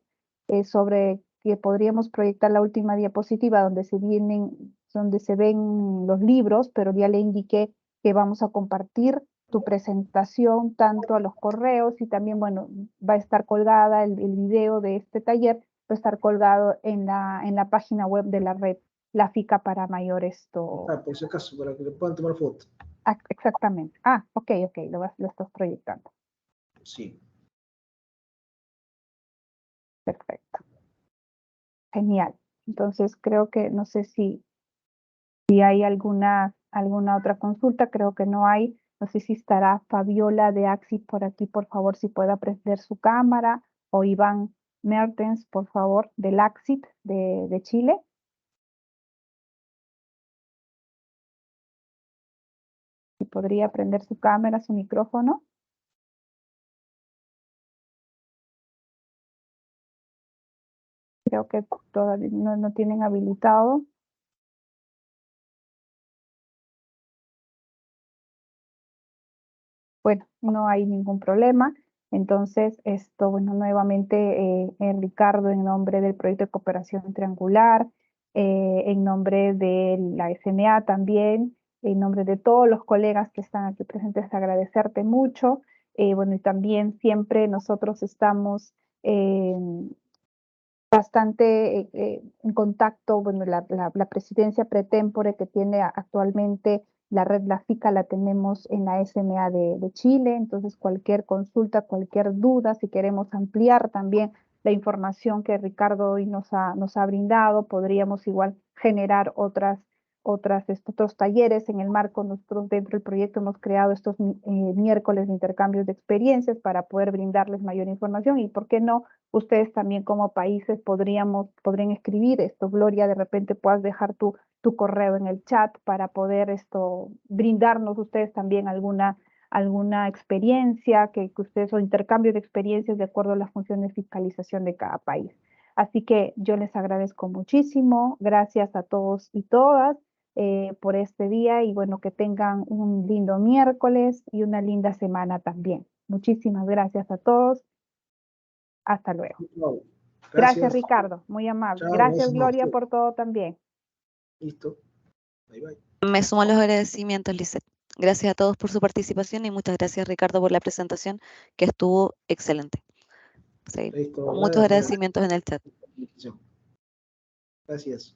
sobre que podríamos proyectar la última diapositiva donde se ven los libros, pero ya le indiqué que vamos a compartir tu presentación tanto a los correos y también, bueno, va a estar colgada el video de este taller, va a estar colgado en la página web de la red La FICA para mayor por si acaso, para que le puedan tomar foto. Exactamente. Ok, lo estás proyectando. Sí. Perfecto. Genial. Entonces creo que, no sé si hay alguna otra consulta, creo que no hay. No sé si estará Fabiola de Axis por aquí, por favor, si pueda prender su cámara, o Iván Mertens, por favor, del Axis de Chile. Si podría prender su cámara, su micrófono. Creo que todavía no tienen habilitado. Bueno, no hay ningún problema. Entonces, bueno, nuevamente, Ricardo, en nombre del proyecto de cooperación triangular, en nombre de la SMA también, en nombre de todos los colegas que están aquí presentes, agradecerte mucho. Bueno, y también siempre nosotros estamos bastante en contacto, bueno, la presidencia pretémpore que tiene actualmente la red La FICA la tenemos en la SMA de Chile, entonces cualquier consulta, cualquier duda, si queremos ampliar también la información que Ricardo hoy nos ha brindado, podríamos igual generar otros talleres en el marco. Nosotros dentro del proyecto hemos creado estos miércoles de intercambios de experiencias para poder brindarles mayor información, y por qué no, ustedes también como países podrían escribir esto. Gloria, de repente puedas dejar tu correo en el chat para poder brindarnos ustedes también alguna experiencia que ustedes, o intercambio de experiencias de acuerdo a las funciones de fiscalización de cada país. Así que yo les agradezco muchísimo. Gracias a todos y todas por este día, y bueno, que tengan un lindo miércoles y una linda semana también. Muchísimas gracias a todos. Hasta luego. Gracias, Ricardo. Muy amable. Chao, gracias, Gloria, por todo también. Listo. Bye, bye. Me sumo a los agradecimientos, Lisette. Gracias a todos por su participación y muchas gracias, Ricardo, por la presentación, que estuvo excelente. Sí, Listo. muchos agradecimientos en el chat. Gracias.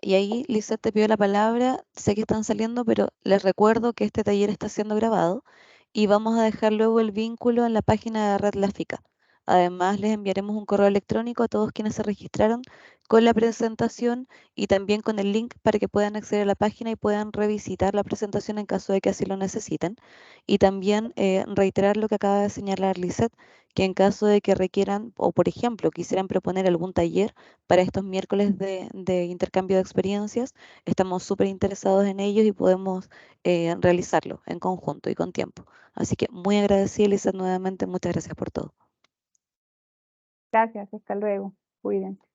Y ahí, Lisette, te pido la palabra. Sé que están saliendo, pero les recuerdo que este taller está siendo grabado y vamos a dejar luego el vínculo en la página de Red La FICA. Además, les enviaremos un correo electrónico a todos quienes se registraron con la presentación y también con el link para que puedan acceder a la página y puedan revisitar la presentación en caso de que así lo necesiten. Y también reiterar lo que acaba de señalar Lisette, que en caso de que requieran o, por ejemplo, quisieran proponer algún taller para estos miércoles de intercambio de experiencias, estamos súper interesados en ellos y podemos realizarlo en conjunto y con tiempo. Así que muy agradecida, Lisette, nuevamente. Muchas gracias por todo. Gracias, hasta luego. Cuídense.